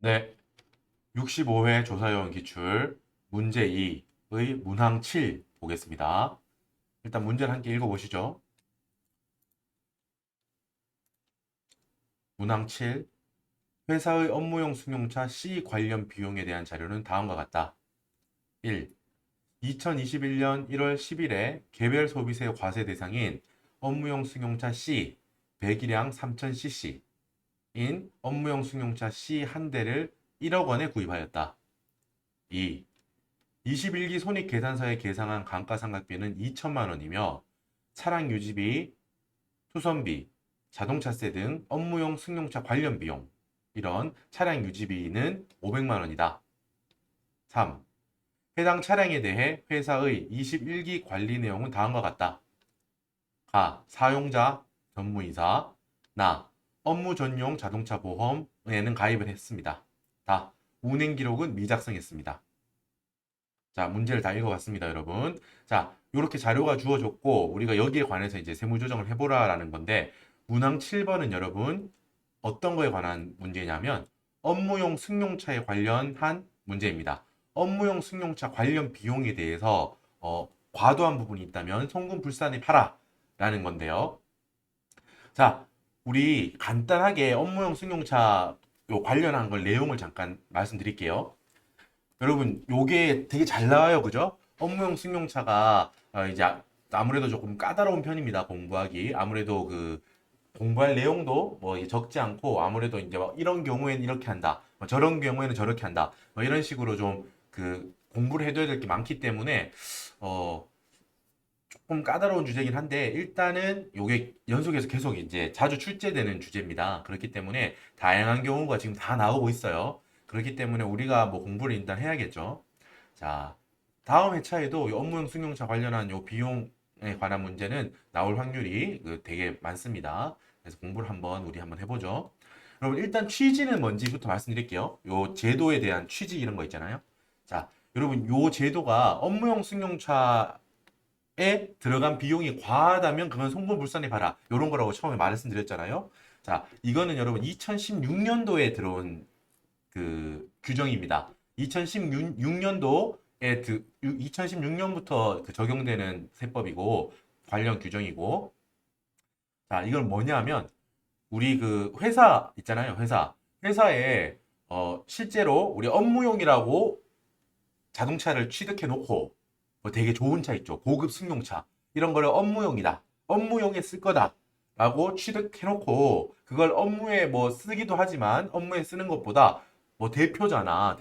네, 65회 조사요원 기출 문제 2의 문항 7 보겠습니다. 일단 문제를 함께 읽어보시죠. 문항 7. 회사의 업무용 승용차 C 관련 비용에 대한 자료는 다음과 같다. 1. 2021년 1월 10일에 개별 소비세 과세 대상인 업무용 승용차 C 100일량 3000cc 인 업무용 승용차 C 한 대를 1억 원에 구입하였다. 2. 21기 손익계산서에 계상한 감가상각비는 2천만 원이며 차량 유지비, 투선비, 자동차세 등 업무용 승용차 관련 비용, 이런 차량 유지비는 500만 원이다. 3. 해당 차량에 대해 회사의 21기 관리 내용은 다음과 같다. 가. 사용자, 전무이사. 나. 업무 전용 자동차 보험에는 가입을 했습니다. 다. 운행 기록은 미작성했습니다. 자, 문제를 다 읽어봤습니다, 여러분. 자, 이렇게 자료가 주어졌고, 우리가 여기에 관해서 이제 세무조정을 해보라라는 건데, 문항 7번은 여러분, 어떤 거에 관한 문제냐면, 업무용 승용차에 관련한 문제입니다. 업무용 승용차 관련 비용에 대해서, 과도한 부분이 있다면 송금 불산에 팔아 라는 건데요. 자, 우리 간단하게 업무용 승용차 요 관련한 걸 내용을 잠깐 말씀드릴게요. 여러분, 요게 되게 잘 나와요. 그죠? 업무용 승용차가 이제 아무래도 조금 까다로운 편입니다. 공부하기. 아무래도 그 공부할 내용도 뭐 적지 않고 아무래도 이제 막 이런 경우에는 이렇게 한다. 뭐 저런 경우에는 저렇게 한다. 뭐 이런 식으로 좀 그 공부를 해둬야 될 게 많기 때문에 어 조금 까다로운 주제긴 한데 일단은 요게 연속해서 계속 이제 자주 출제되는 주제입니다. 그렇기 때문에 다양한 경우가 지금 다 나오고 있어요. 그렇기 때문에 우리가 뭐 공부를 일단 해야겠죠. 자, 다음 회차에도 이 업무용 승용차 관련한 요 비용에 관한 문제는 나올 확률이 되게 많습니다. 그래서 공부를 우리 한번 해보죠. 여러분 일단 취지는 뭔지부터 말씀드릴게요. 요 제도에 대한 취지 이런 거 있잖아요. 자, 여러분 요 제도가 업무용 승용차 에 들어간 비용이 과하다면 그건 송금불산에 봐라. 이런 거라고 처음에 말씀드렸잖아요. 자, 이거는 여러분 2016년도에 들어온 그 규정입니다. 2016년도에 2016년부터 적용되는 세법이고 관련 규정이고 자, 이건 뭐냐면 우리 그 회사 있잖아요. 회사에 실제로 우리 업무용이라고 자동차를 취득해 놓고 뭐 되게 좋은 차 있죠. 고급 승용차. 이런 거를 업무용이다. 업무용에 쓸 거다. 라고 취득해 놓고 그걸 업무에 뭐 쓰기도 하지만 업무에 쓰는 것보다 뭐 대표나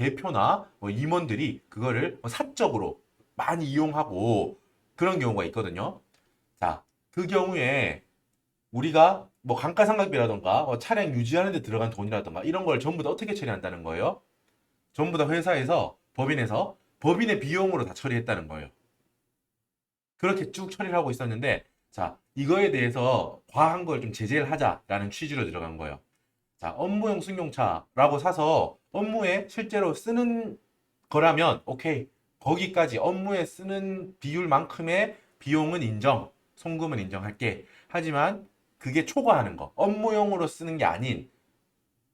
뭐 임원들이 그거를 뭐 사적으로 많이 이용하고 그런 경우가 있거든요. 자, 그 경우에 우리가 뭐 감가상각비라던가 차량 유지하는 데 들어간 돈이라던가 이런 걸 전부 다 어떻게 처리한다는 거예요? 전부 다 회사에서 법인의 비용으로 다 처리했다는 거예요. 그렇게 쭉 처리를 하고 있었는데 자 이거에 대해서 과한 걸 좀 제재를 하자라는 취지로 들어간 거예요. 자 업무용 승용차라고 사서 업무에 실제로 쓰는 거라면 오케이 거기까지 업무에 쓰는 비율만큼의 비용은 인정 송금은 인정할게. 하지만 그게 초과하는 거 업무용으로 쓰는 게 아닌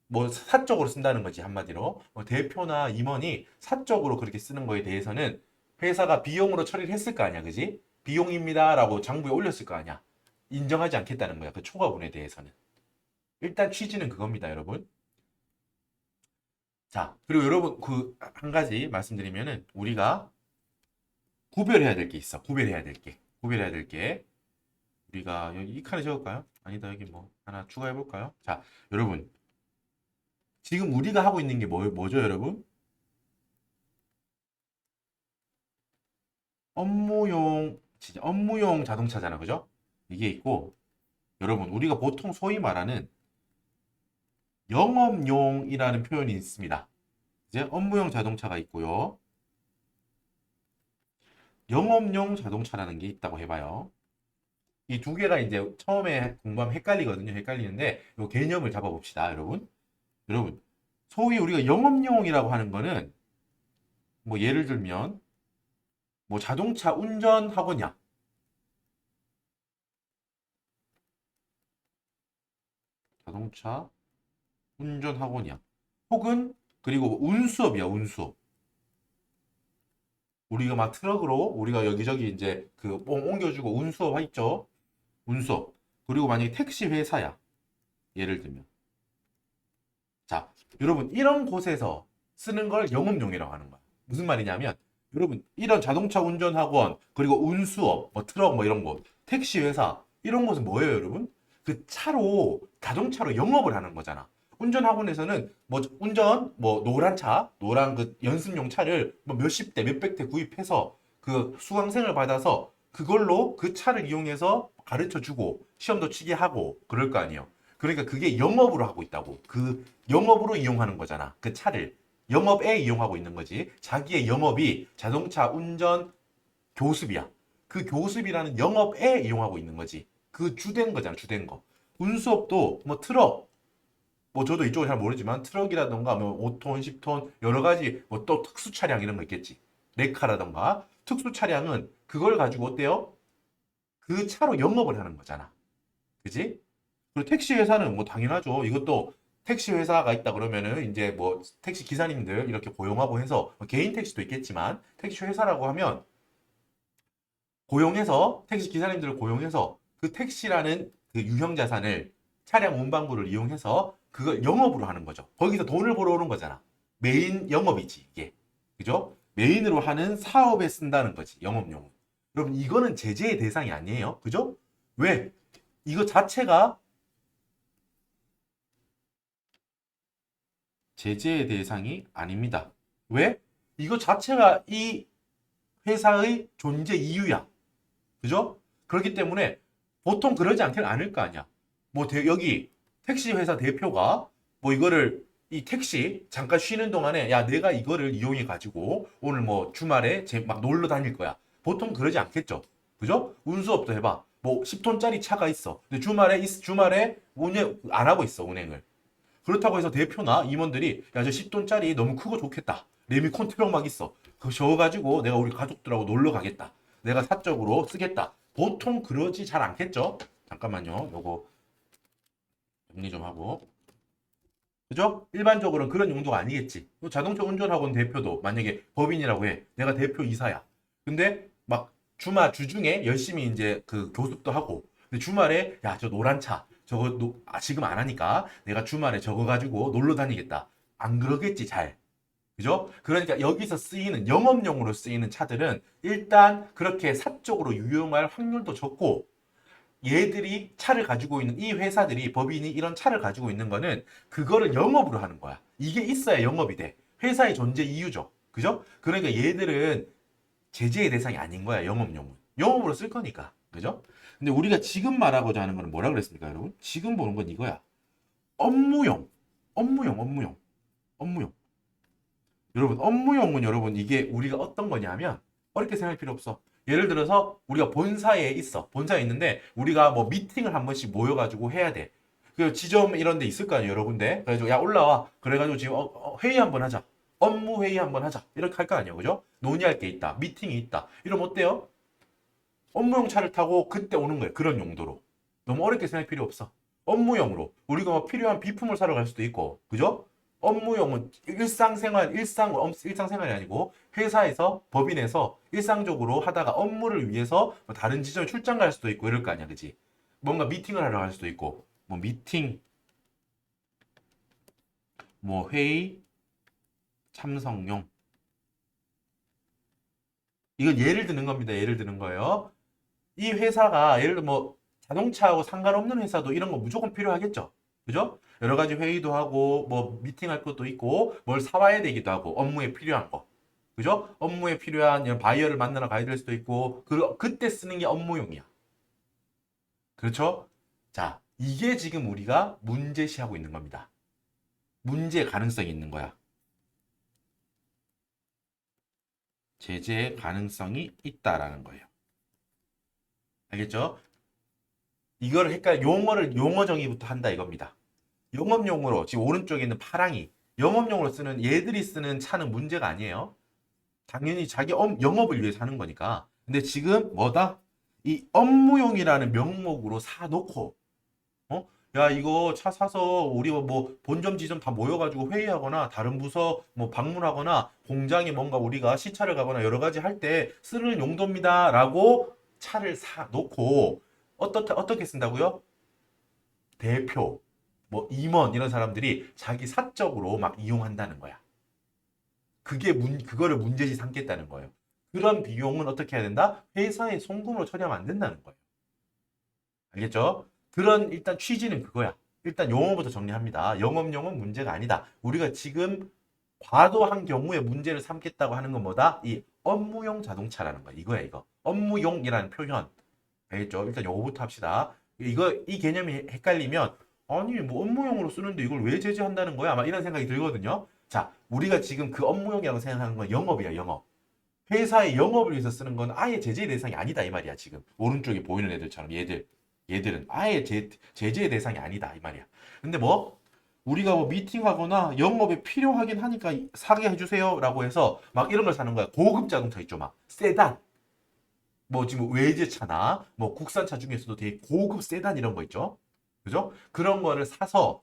뭐 사적으로 쓴다는 거지 한마디로 대표나 임원이 사적으로 그렇게 쓰는 거에 대해서는 회사가 비용으로 처리를 했을 거 아니야 그지 비용입니다라고 장부에 올렸을 거 아니야 인정하지 않겠다는 거야 그 초과분에 대해서는 일단 취지는 그겁니다 여러분. 자 그리고 여러분 그 한 가지 말씀드리면은 우리가 구별해야 될 게 있어 구별해야 될 게 우리가 여기 이 칸에 적을까요 아니다 여기 뭐 하나 추가해 볼까요 자 여러분 지금 우리가 하고 있는 게 뭐죠 여러분 진짜 업무용 자동차잖아, 그죠? 이게 있고, 여러분, 우리가 보통 소위 말하는 영업용이라는 표현이 있습니다. 이제 업무용 자동차가 있고요. 영업용 자동차라는 게 있다고 해봐요. 이 두 개가 이제 처음에 공부하면 헷갈리거든요. 헷갈리는데, 이 개념을 잡아봅시다, 여러분. 여러분, 소위 우리가 영업용이라고 하는 거는, 뭐 예를 들면, 뭐 자동차 운전하고냐, 자동차 운전하고냐, 혹은 그리고 운수업이야, 운수업. 우리가 막 트럭으로 우리가 여기저기 이제 그 뽕 옮겨주고 운수업 있죠? 운수업. 그리고 만약에 택시 회사야. 예를 들면. 자, 여러분 이런 곳에서 쓰는 걸 영업용이라고 하는 거야. 무슨 말이냐면 여러분 이런 자동차 운전 학원 그리고 운수업, 뭐 트럭 뭐 이런 곳, 택시 회사 이런 곳은 뭐예요, 여러분? 그 차로 자동차로 영업을 하는 거잖아. 운전 학원에서는 뭐 운전 뭐 노란 차, 노란 그 연습용 차를 뭐 몇십 대, 몇백 대 구입해서 그 수강생을 받아서 그걸로 그 차를 이용해서 가르쳐 주고 시험도 치게 하고 그럴 거 아니에요. 그러니까 그게 영업으로 하고 있다고. 그 영업으로 이용하는 거잖아. 그 차를. 영업에 이용하고 있는 거지. 자기의 영업이 자동차 운전 교습이야. 그 교습이라는 영업에 이용하고 있는 거지. 그 주된 거잖아, 주된 거. 운수업도 뭐 트럭, 뭐 저도 이쪽은 잘 모르지만 트럭이라던가 뭐 5톤, 10톤 여러 가지 뭐 또 특수 차량 이런 거 있겠지. 레카라던가 특수 차량은 그걸 가지고 어때요? 그 차로 영업을 하는 거잖아. 그지? 그리고 택시 회사는 뭐 당연하죠. 이것도 택시 회사가 있다 그러면은 이제 뭐 택시 기사님들 이렇게 고용하고 해서 뭐 개인 택시도 있겠지만 택시 회사라고 하면 고용해서 택시 기사님들을 고용해서 그 택시라는 그 유형 자산을 차량 운반부를 이용해서 그걸 영업으로 하는 거죠. 거기서 돈을 벌어오는 거잖아. 메인 영업이지 이게. 그죠? 메인으로 하는 사업에 쓴다는 거지. 영업용은. 여러분 이거는 제재의 대상이 아니에요. 그죠? 왜? 이거 자체가 제재의 대상이 아닙니다. 왜? 이거 자체가 이 회사의 존재 이유야. 그죠? 그렇기 때문에 보통 그러지 않을 거 아니야. 뭐 여기 택시 회사 대표가 뭐 이거를 이 택시 잠깐 쉬는 동안에 야 내가 이거를 이용해 가지고 오늘 뭐 주말에 막 놀러 다닐 거야. 보통 그러지 않겠죠. 그죠? 운수업도 해봐. 뭐 10톤짜리 차가 있어. 근데 주말에 운행 안 하고 있어 운행을. 그렇다고 해서 대표나 임원들이 야 저 10톤짜리 너무 크고 좋겠다. 레미콘 트럭 막 있어. 그거 저어가지고 내가 우리 가족들하고 놀러 가겠다. 내가 사적으로 쓰겠다. 보통 그러지 잘 않겠죠? 잠깐만요. 요거 정리 좀 하고. 그죠? 일반적으로는 그런 용도가 아니겠지. 자동차 운전학원 대표도 만약에 법인이라고 해. 내가 대표 이사야. 근데 막 주중에 열심히 이제 그 교습도 하고. 근데 주말에 야, 저 노란 차. 저거 지금 안 하니까 내가 주말에 저거 가지고 놀러 다니겠다. 안 그러겠지, 잘. 그죠? 그러니까 여기서 쓰이는 영업용으로 쓰이는 차들은 일단 그렇게 사적으로 유용할 확률도 적고 얘들이 차를 가지고 있는 이 회사들이 법인이 이런 차를 가지고 있는 거는 그거를 영업으로 하는 거야. 이게 있어야 영업이 돼. 회사의 존재 이유죠. 그죠? 그러니까 얘들은 제재의 대상이 아닌 거야, 영업용은. 영업으로 쓸 거니까. 그죠? 근데 우리가 지금 말하고자 하는 거는 뭐라 그랬습니까, 여러분? 지금 보는 건 이거야. 업무용. 업무용. 업무용. 여러분, 업무용은 여러분, 이게 우리가 어떤 거냐면, 어렵게 생각할 필요 없어. 예를 들어서, 우리가 본사에 있어. 본사에 있는데, 우리가 뭐 미팅을 한 번씩 모여가지고 해야 돼. 그 지점 이런 데 있을 거 아니에요, 여러 군데. 그래가지고, 야, 올라와. 그래가지고 지금 회의 한번 하자. 업무 회의 한번 하자. 이렇게 할 거 아니에요, 그죠? 논의할 게 있다. 미팅이 있다. 이러면 어때요? 업무용 차를 타고 그때 오는 거예요. 그런 용도로. 너무 어렵게 생각할 필요 없어. 업무용으로. 우리가 뭐 필요한 비품을 사러 갈 수도 있고, 그죠? 업무용은 일상생활이 아니고 회사에서 법인에서 일상적으로 하다가 업무를 위해서 뭐 다른 지점에 출장 갈 수도 있고 이럴 거 아니야, 그지? 뭔가 미팅을 하러 갈 수도 있고, 뭐 미팅, 뭐 회의, 참석용. 이건 예를 드는 겁니다. 예를 드는 거예요. 이 회사가 예를 들어 뭐 자동차하고 상관없는 회사도 이런 거 무조건 필요하겠죠. 그죠? 여러 가지 회의도 하고 뭐 미팅할 것도 있고 뭘 사와야 되기도 하고 업무에 필요한 거. 그죠? 업무에 필요한 이런 바이어를 만나러 가야 될 수도 있고 그때 쓰는 게 업무용이야. 그렇죠? 자, 이게 지금 우리가 문제시하고 있는 겁니다. 문제 가능성이 있는 거야. 제재 가능성이 있다라는 거예요. 알겠죠? 이걸 용어 정의부터 한다 이겁니다. 영업용으로 지금 오른쪽에 있는 파랑이 영업용으로 쓰는 얘들이 쓰는 차는 문제가 아니에요. 당연히 자기 영업을 위해서 하는 거니까. 근데 지금 뭐다? 이 업무용이라는 명목으로 사놓고 야, 이거 차 사서 우리 뭐 본점 지점 다 모여가지고 회의하거나 다른 부서 뭐 방문하거나 공장에 뭔가 우리가 시차를 가거나 여러 가지 할 때 쓰는 용도입니다라고 차를 사 놓고 어떻게 쓴다고요? 대표, 뭐 임원 이런 사람들이 자기 사적으로 막 이용한다는 거야. 그거를 문제시 삼겠다는 거예요. 그런 비용은 어떻게 해야 된다? 회사에 송금으로 처리하면 안 된다는 거예요. 알겠죠? 그런 일단 취지는 그거야. 일단 용어부터 정리합니다. 영업용은 문제가 아니다. 우리가 지금 과도한 경우에 문제를 삼겠다고 하는 건 뭐다? 이 업무용 자동차라는 거야. 이거야, 이거. 업무용이라는 표현. 알겠죠? 일단 요거부터 합시다. 이 개념이 헷갈리면, 아니, 뭐 업무용으로 쓰는데 이걸 왜 제재한다는 거야? 막 이런 생각이 들거든요. 자, 우리가 지금 그 업무용이라고 생각하는 건 영업이야, 영업. 회사의 영업을 위해서 쓰는 건 아예 제재 대상이 아니다, 이 말이야, 지금. 오른쪽에 보이는 애들처럼, 얘들은 아예 제재의 대상이 아니다, 이 말이야. 근데 뭐, 우리가 뭐 미팅하거나 영업에 필요하긴 하니까 사게 해주세요 라고 해서 막 이런 걸 사는 거야. 고급 자동차 있죠, 막. 세단. 뭐 지금 외제차나 뭐 국산차 중에서도 되게 고급 세단 이런 거 있죠. 그죠? 그런 거를 사서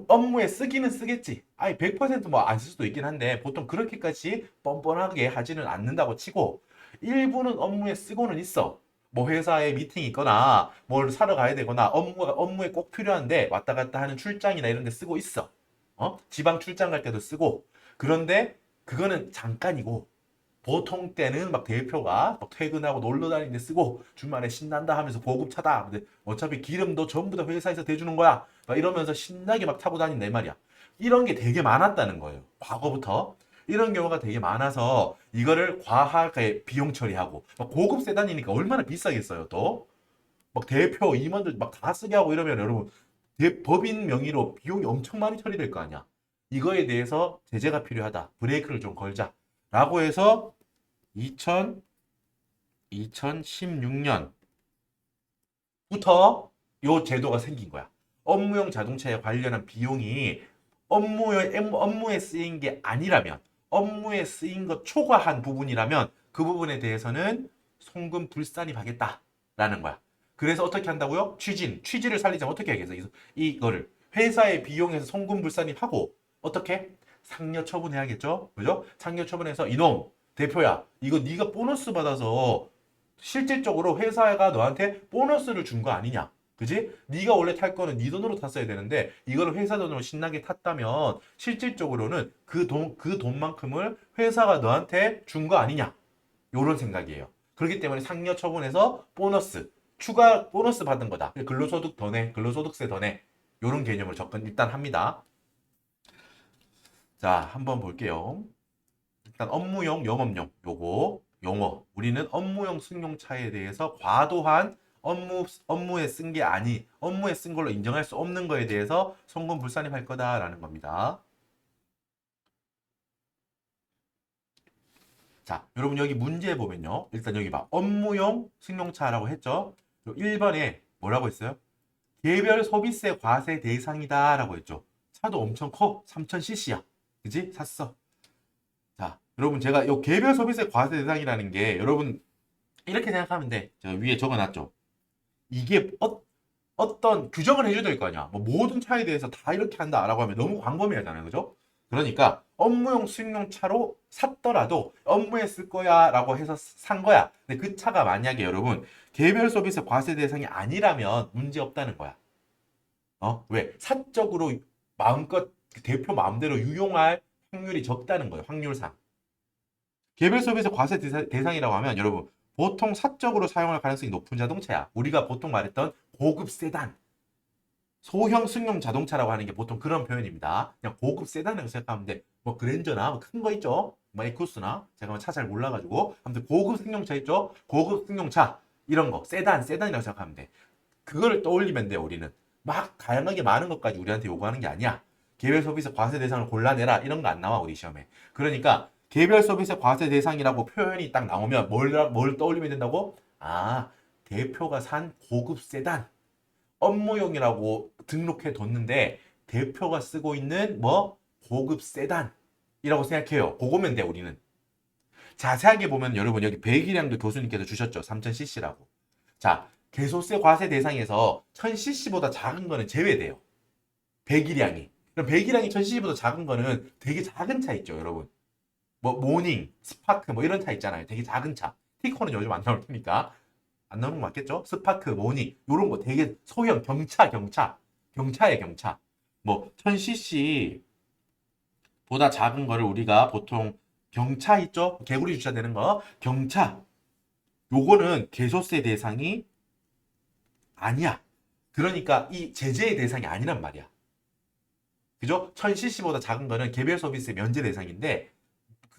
업무에 쓰기는 쓰겠지. 아니 100%뭐 안 쓸 수도 있긴 한데 보통 그렇게까지 뻔뻔하게 하지는 않는다고 치고 일부는 업무에 쓰고는 있어. 뭐 회사에 미팅이 있거나 뭘 사러 가야 되거나 업무에 꼭 필요한데 왔다 갔다 하는 출장이나 이런 데 쓰고 있어. 지방 출장 갈 때도 쓰고. 그런데 그거는 잠깐이고 보통 때는 막 대표가 막 퇴근하고 놀러 다니는데 쓰고 주말에 신난다 하면서 고급차다. 근데 어차피 기름도 전부 다 회사에서 대주는 거야. 막 이러면서 신나게 막 타고 다닌다 이 말이야. 이런 게 되게 많았다는 거예요. 과거부터. 이런 경우가 되게 많아서 이거를 과하게 비용 처리하고 막 고급 세단이니까 얼마나 비싸겠어요 또. 막 대표 임원들 막 다 쓰게 하고 이러면 여러분 법인 명의로 비용이 엄청 많이 처리될 거 아니야. 이거에 대해서 제재가 필요하다. 브레이크를 좀 걸자. 라고 해서 2016년부터 요 제도가 생긴 거야. 업무용 자동차에 관련한 비용이 업무에 쓰인 게 아니라면, 업무에 쓰인 것 초과한 부분이라면 그 부분에 대해서는 송금 불산입하겠다라는 거야. 그래서 어떻게 한다고요? 취지를 살리자면 어떻게 하겠어? 이거를 회사의 비용에서 송금 불산입하고 어떻게? 상여 처분해야겠죠? 그죠? 상여 처분해서 이놈 대표야, 이거 네가 보너스 받아서 실질적으로 회사가 너한테 보너스를 준 거 아니냐? 그지? 네가 원래 탈 거는 네 돈으로 탔어야 되는데 이걸 회사 돈으로 신나게 탔다면 실질적으로는 그 돈만큼을 회사가 너한테 준 거 아니냐? 요런 생각이에요. 그렇기 때문에 상여 처분해서 추가 보너스 받은 거다. 근로소득 더 내, 근로소득세 더 내. 요런 개념을 접근 일단 합니다. 자, 한번 볼게요. 일단 업무용, 영업용 요거 용어. 우리는 업무용 승용차에 대해서 과도한 업무에 쓴 게 업무에 쓴 걸로 인정할 수 없는 거에 대해서 송금 불산입할 거다라는 겁니다. 자, 여러분 여기 문제 보면요. 일단 여기 봐. 업무용 승용차라고 했죠. 1번에 뭐라고 했어요? 개별 소비세 과세 대상이다라고 했죠. 차도 엄청 커. 3000cc야. 그지? 샀어. 자, 여러분 제가 이 개별 소비세 과세 대상이라는 게 여러분 이렇게 생각하면 돼. 제가 위에 적어놨죠. 이게 어떤 규정을 해줘야 될 거 아니야. 뭐 모든 차에 대해서 다 이렇게 한다라고 하면 너무 광범위하잖아요. 그죠? 그러니까 업무용 승용차로 샀더라도 업무에 쓸 거야 라고 해서 산 거야. 근데 그 차가 만약에 여러분 개별 소비세 과세 대상이 아니라면 문제 없다는 거야. 왜? 사적으로 마음껏 대표 마음대로 유용할 확률이 적다는 거예요. 확률상. 개별 소비세 과세 대상이라고 하면 여러분 보통 사적으로 사용할 가능성이 높은 자동차야. 우리가 보통 말했던 고급 세단, 소형 승용 자동차라고 하는 게 보통 그런 표현입니다. 그냥 고급 세단이라고 생각하면 돼. 뭐 그랜저나 뭐 큰 거 있죠. 뭐 에쿠스나 제가 차 잘 몰라가지고 아무튼 고급 승용차 있죠. 고급 승용차 이런 거 세단이라고 생각하면 돼. 그거를 떠올리면 돼. 우리는 막 다양하게 많은 것까지 우리한테 요구하는 게 아니야. 개별 소비세 과세 대상을 골라내라 이런 거 안 나와 우리 시험에. 그러니까 개별 서비스 과세 대상이라고 표현이 딱 나오면 뭘 떠올리면 된다고? 아, 대표가 산 고급 세단 업무용이라고 등록해 뒀는데 대표가 쓰고 있는 뭐 고급 세단이라고 생각해요. 그거면 돼 우리는. 자세하게 보면 여러분 여기 배기량도 교수님께서 주셨죠. 3000cc라고. 자, 개소세 과세 대상에서 1000cc보다 작은 거는 제외돼요. 배기량이. 그럼 배기량이 1000cc보다 작은 거는 되게 작은 차 있죠, 여러분. 뭐 모닝, 스파크 뭐 이런 차 있잖아요. 되게 작은 차. 티코는 요즘 안 나올 테니까 안 나오는 거 맞겠죠? 스파크, 모닝 요런 거 되게 소형 경차에 경차. 뭐 1000cc 보다 작은 거를 우리가 보통 경차 있죠? 개구리 주차 되는 거 경차. 요거는 개소세 대상이 아니야. 그러니까 이 제재의 대상이 아니란 말이야. 그죠? 1000cc보다 작은 거는 개별 서비스 면제 대상인데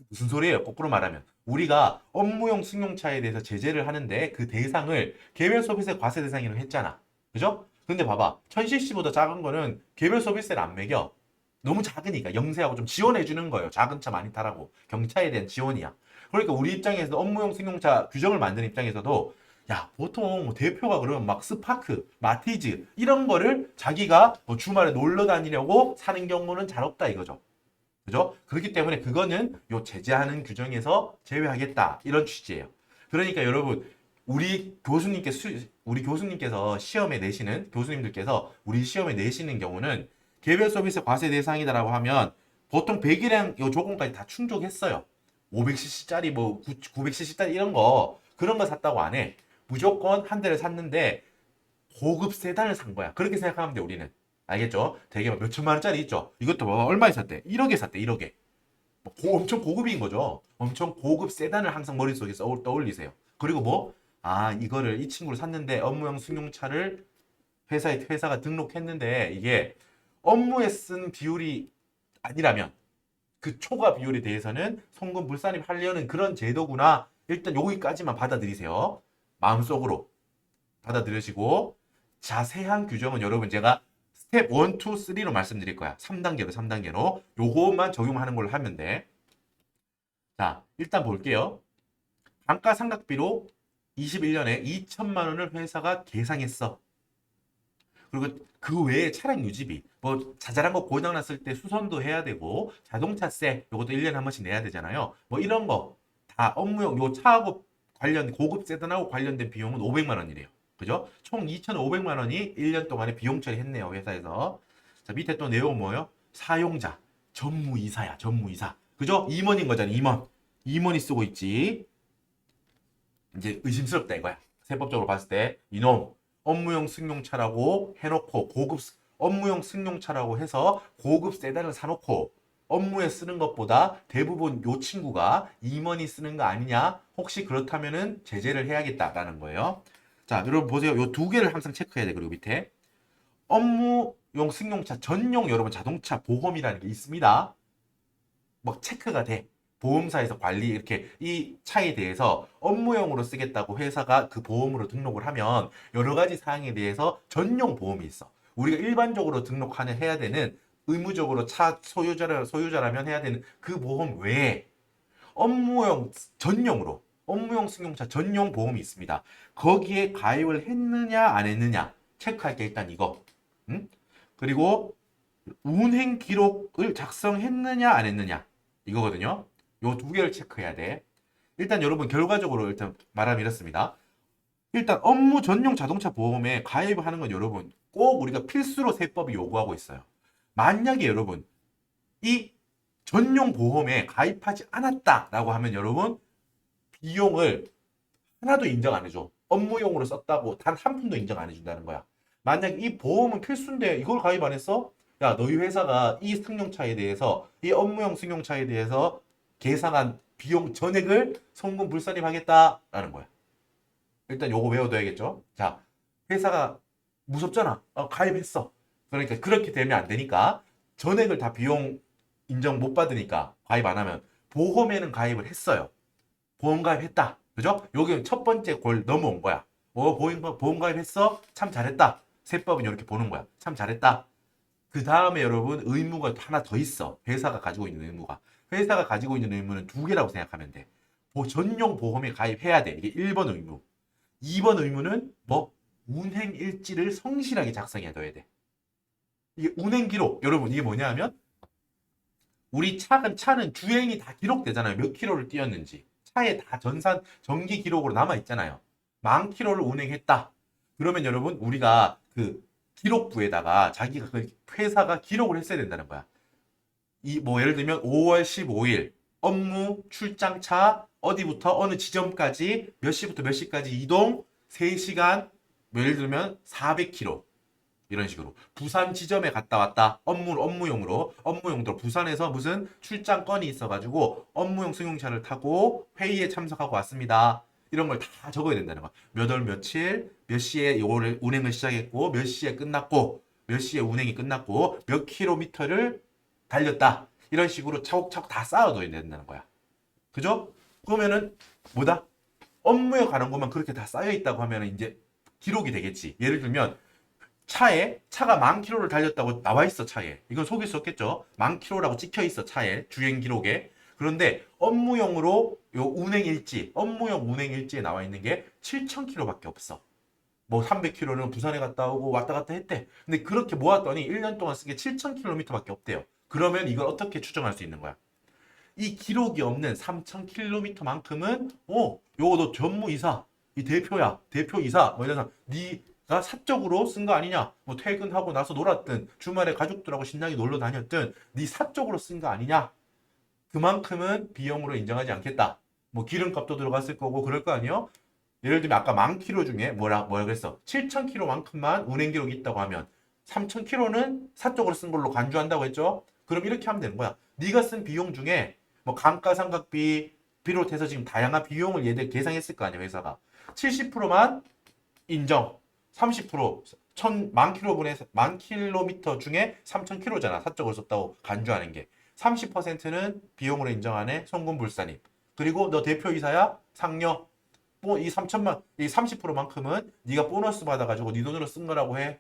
무슨 소리예요? 거꾸로 말하면 우리가 업무용 승용차에 대해서 제재를 하는데 그 대상을 개별 서비스 과세 대상이라고 했잖아. 그죠? 근데 봐봐. 1000cc보다 작은 거는 개별 서비스를 안 매겨. 너무 작으니까 영세하고 좀 지원해 주는 거예요. 작은 차 많이 타라고. 경차에 대한 지원이야. 그러니까 우리 입장에서 업무용 승용차 규정을 만드는 입장에서도 야, 보통 뭐 대표가 그러면 막 스파크, 마티즈 이런 거를 자기가 뭐 주말에 놀러 다니려고 사는 경우는 잘 없다 이거죠. 그죠? 그렇기 때문에 그거는 요 제재하는 규정에서 제외하겠다 이런 취지예요. 그러니까 여러분 우리 교수님께서 시험에 내시는 교수님들께서 우리 시험에 내시는 경우는 개별 서비스 과세 대상이다라고 하면 보통 배기량 요 조건까지 다 충족했어요. 500cc짜리 뭐 900cc짜리 이런 거 그런 거 샀다고 안 해. 무조건 한 대를 샀는데 고급 세단을 산 거야. 그렇게 생각하면 돼 우리는. 알겠죠? 되게 몇 천만 원짜리 있죠. 이것도 뭐 얼마에 샀대? 1억에 샀대. 1억에. 엄청 고급인 거죠. 엄청 고급 세단을 항상 머릿속에 떠올리세요. 그리고 뭐? 아, 이거를 이 친구를 샀는데 업무용 승용차를 회사가 등록했는데 이게 업무에 쓴 비율이 아니라면 그 초과 비율에 대해서는 송금 불산입 하려는 그런 제도구나. 일단 여기까지만 받아들이세요. 마음속으로 받아들여지고 자세한 규정은 여러분 제가 스텝 1, 2, 3로 말씀드릴 거야. 3단계로. 요것만 적용하는 걸로 하면 돼. 자, 일단 볼게요. 감가상각비로 21년에 2천만 원을 회사가 계상했어. 그리고 그 외에 차량 유지비, 뭐 자잘한 거 고장 났을 때 수선도 해야 되고 자동차세 요것도 1년에 한 번씩 내야 되잖아요. 뭐 이런 거 다 업무용 요 차하고 관련 고급 세단하고 관련된 비용은 500만 원이래요. 그죠? 총 2,500만 원이 1년 동안에 비용 처리했네요, 회사에서. 자, 밑에 또 내용은 뭐예요? 사용자, 전무이사야, 전무이사. 그죠? 임원인 거잖아, 임원. 임원이 쓰고 있지. 이제 의심스럽다 이거야. 세법적으로 봤을 때 이놈 업무용 승용차라고 해놓고 업무용 승용차라고 해서 고급 세단을 사놓고 업무에 쓰는 것보다 대부분 요 친구가 임원이 쓰는 거 아니냐? 혹시 그렇다면은 제재를 해야겠다라는 거예요. 자, 여러분 보세요. 요 두 개를 항상 체크해야 돼. 그리고 밑에 업무용 승용차 전용 여러분 자동차 보험이라는 게 있습니다. 뭐 체크가 돼. 보험사에서 관리 이렇게 이 차에 대해서 업무용으로 쓰겠다고 회사가 그 보험으로 등록을 하면 여러 가지 사항에 대해서 전용 보험이 있어. 우리가 일반적으로 등록하는 해야 되는 의무적으로 차 소유자라면 해야 되는 그 보험 외에 업무용 전용으로 업무용 승용차 전용 보험이 있습니다. 거기에 가입을 했느냐 안 했느냐 체크할 게 일단 이거. 응? 그리고 운행 기록을 작성했느냐 안 했느냐 이거거든요. 요 두 개를 체크해야 돼. 일단 여러분 결과적으로 일단 말하면 이렇습니다. 일단 업무 전용 자동차 보험에 가입을 하는 건 여러분 꼭 우리가 필수로 세법이 요구하고 있어요. 만약에 여러분 이 전용 보험에 가입하지 않았다라고 하면 여러분 비용을 하나도 인정 안 해줘. 업무용으로 썼다고 단 한 푼도 인정 안 해준다는 거야. 만약 이 보험은 필수인데 이걸 가입 안 했어? 야, 너희 회사가 이 승용차에 대해서 이 업무용 승용차에 대해서 계상한 비용 전액을 송금 불산입하겠다라는 거야. 일단 요거 외워둬야겠죠. 자, 회사가 무섭잖아. 가입했어. 그러니까 그렇게 되면 안 되니까 전액을 다 비용 인정 못 받으니까 가입 안 하면 보험에는 가입을 했어요. 보험 가입했다. 그죠? 여기 첫 번째 골 넘어온 거야. 보험 가입했어? 참 잘했다. 세법은 이렇게 보는 거야. 참 잘했다. 그 다음에 여러분 의무가 하나 더 있어. 회사가 가지고 있는 의무가. 회사가 가지고 있는 의무는 두 개라고 생각하면 돼. 전용 보험에 가입해야 돼. 이게 1번 의무. 2번 의무는 뭐? 운행 일지를 성실하게 작성해 둬야 돼. 이게 운행 기록. 여러분 이게 뭐냐 하면 우리 차는 주행이 다 기록되잖아요. 몇 킬로를 뛰었는지. 차에 다 전기 기록으로 남아 있잖아요. 만 킬로를 운행했다. 그러면 여러분 우리가 그 기록부에다가 자기가 그 회사가 기록을 했어야 된다는 거야. 이 뭐 예를 들면 5월 15일 업무 출장차 어디부터 어느 지점까지 몇 시부터 몇 시까지 이동 3시간 뭐 예를 들면 400km 이런 식으로 부산 지점에 갔다 왔다 업무용으로 부산에서 무슨 출장 건이 있어가지고 업무용 승용차를 타고 회의에 참석하고 왔습니다. 이런 걸 다 적어야 된다는 거야. 몇 월 며칠 몇 시에 요거를 운행을 시작했고 몇 시에 끝났고 몇 시에 운행이 끝났고 몇 킬로미터를 달렸다. 이런 식으로 차곡차곡 다 쌓아둬야 된다는 거야. 그죠? 그러면은 뭐다? 업무에 관한 것만 그렇게 다 쌓여 있다고 하면 이제 기록이 되겠지. 예를 들면 차가 10,000km를 달렸다고 나와 있어. 차에 이건 속일 수 없겠죠. 10,000km라고 찍혀 있어. 차에 주행 기록에. 그런데 업무용으로 요 업무용 운행 일지에 나와 있는 게 7,000km밖에 없어. 뭐 300km는 부산에 갔다 오고 왔다 갔다 했대. 근데 그렇게 모았더니 1년 동안 쓴 게 7,000km밖에 없대요. 그러면 이걸 어떻게 추정할 수 있는 거야? 이 기록이 없는 3,000km만큼은 요거 너 전무이사 이 대표야 대표이사 뭐 이래서 네가 사적으로 쓴 거 아니냐, 뭐 퇴근하고 나서 놀았든 주말에 가족들하고 신나게 놀러 다녔든 네 사적으로 쓴 거 아니냐, 그만큼은 비용으로 인정하지 않겠다. 뭐 기름값도 들어갔을 거고 그럴 거 아니에요. 예를 들면 아까 10,000km 중에 뭐라 그랬어? 7,000km만큼만 운행 기록이 있다고 하면 3,000km는 사적으로 쓴 걸로 간주한다고 했죠. 그럼 이렇게 하면 되는 거야. 네가 쓴 비용 중에 뭐 감가상각비 비롯해서 지금 다양한 비용을 얘들 계산했을 거 아니야 회사가. 70%만 인정. 30% 10,000km분의 10,000km 중에 3,000km잖아. 사적으로 썼다고 간주하는 게. 30%는 비용으로 인정하네. 송금불산입. 그리고 너 대표이사야? 상여. 뭐 이 3천만 이 30%만큼은 네가 보너스 받아가지고 네 돈으로 쓴 거라고 해.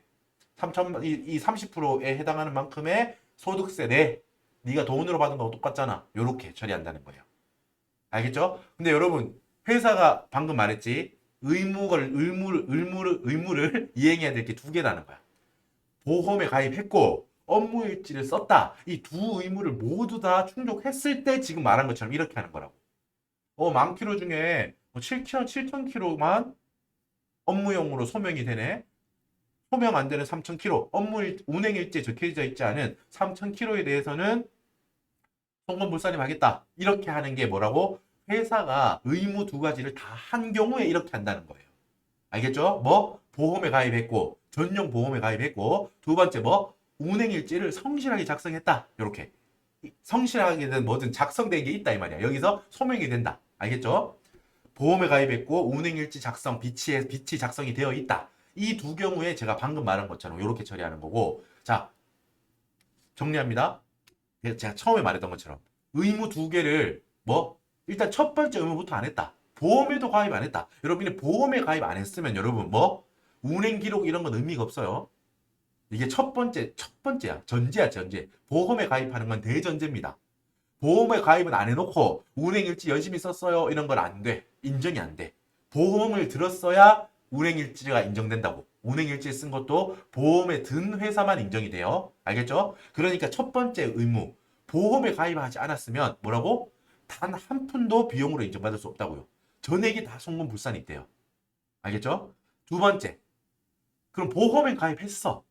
3천만 이 30%에 해당하는 만큼의 소득세 내. 네가 돈으로 받은 거하고 똑같잖아. 요렇게 처리한다는 거예요. 알겠죠? 근데 여러분 회사가 방금 말했지 의무를 이행해야 될 게 두 개라는 거야. 보험에 가입했고 업무 일지를 썼다. 이 두 의무를 모두 다 충족했을 때 지금 말한 것처럼 이렇게 하는 거라고. 10,000km 중에 7,000km만 업무용으로 소명이 되네. 소명 안 되는 3,000km, 운행 일지에 적혀져 있지 않은 3,000km에 대해서는 송금불산임 하겠다. 이렇게 하는 게 뭐라고? 회사가 의무 두 가지를 다 한 경우에 이렇게 한다는 거예요. 알겠죠? 뭐 보험에 가입했고 전용 보험에 가입했고 두 번째 뭐 운행 일지를 성실하게 작성했다. 이렇게 성실하게든 뭐든 작성된 게 있다 이 말이야. 여기서 소명이 된다. 알겠죠? 보험에 가입했고 운행일지 작성, 비치 작성이 되어 있다. 이 두 경우에 제가 방금 말한 것처럼 이렇게 처리하는 거고. 자, 정리합니다. 제가 처음에 말했던 것처럼 의무 두 개를 뭐 일단 첫 번째 의무부터 안 했다. 보험에도 가입 안 했다. 여러분이 보험에 가입 안 했으면 여러분 뭐 운행 기록 이런 건 의미가 없어요. 이게 첫 번째야. 전제야, 전제. 보험에 가입하는 건 대전제입니다. 보험에 가입은 안 해놓고 운행일지 열심히 썼어요. 이런 건 안 돼. 인정이 안 돼. 보험을 들었어야 운행일지가 인정된다고. 운행일지 쓴 것도 보험에 든 회사만 인정이 돼요. 알겠죠? 그러니까 첫 번째 의무. 보험에 가입하지 않았으면 뭐라고? 단 한 푼도 비용으로 인정받을 수 없다고요. 전액이 다 송금불산이 있대요. 알겠죠? 두 번째. 그럼 보험에 가입했어.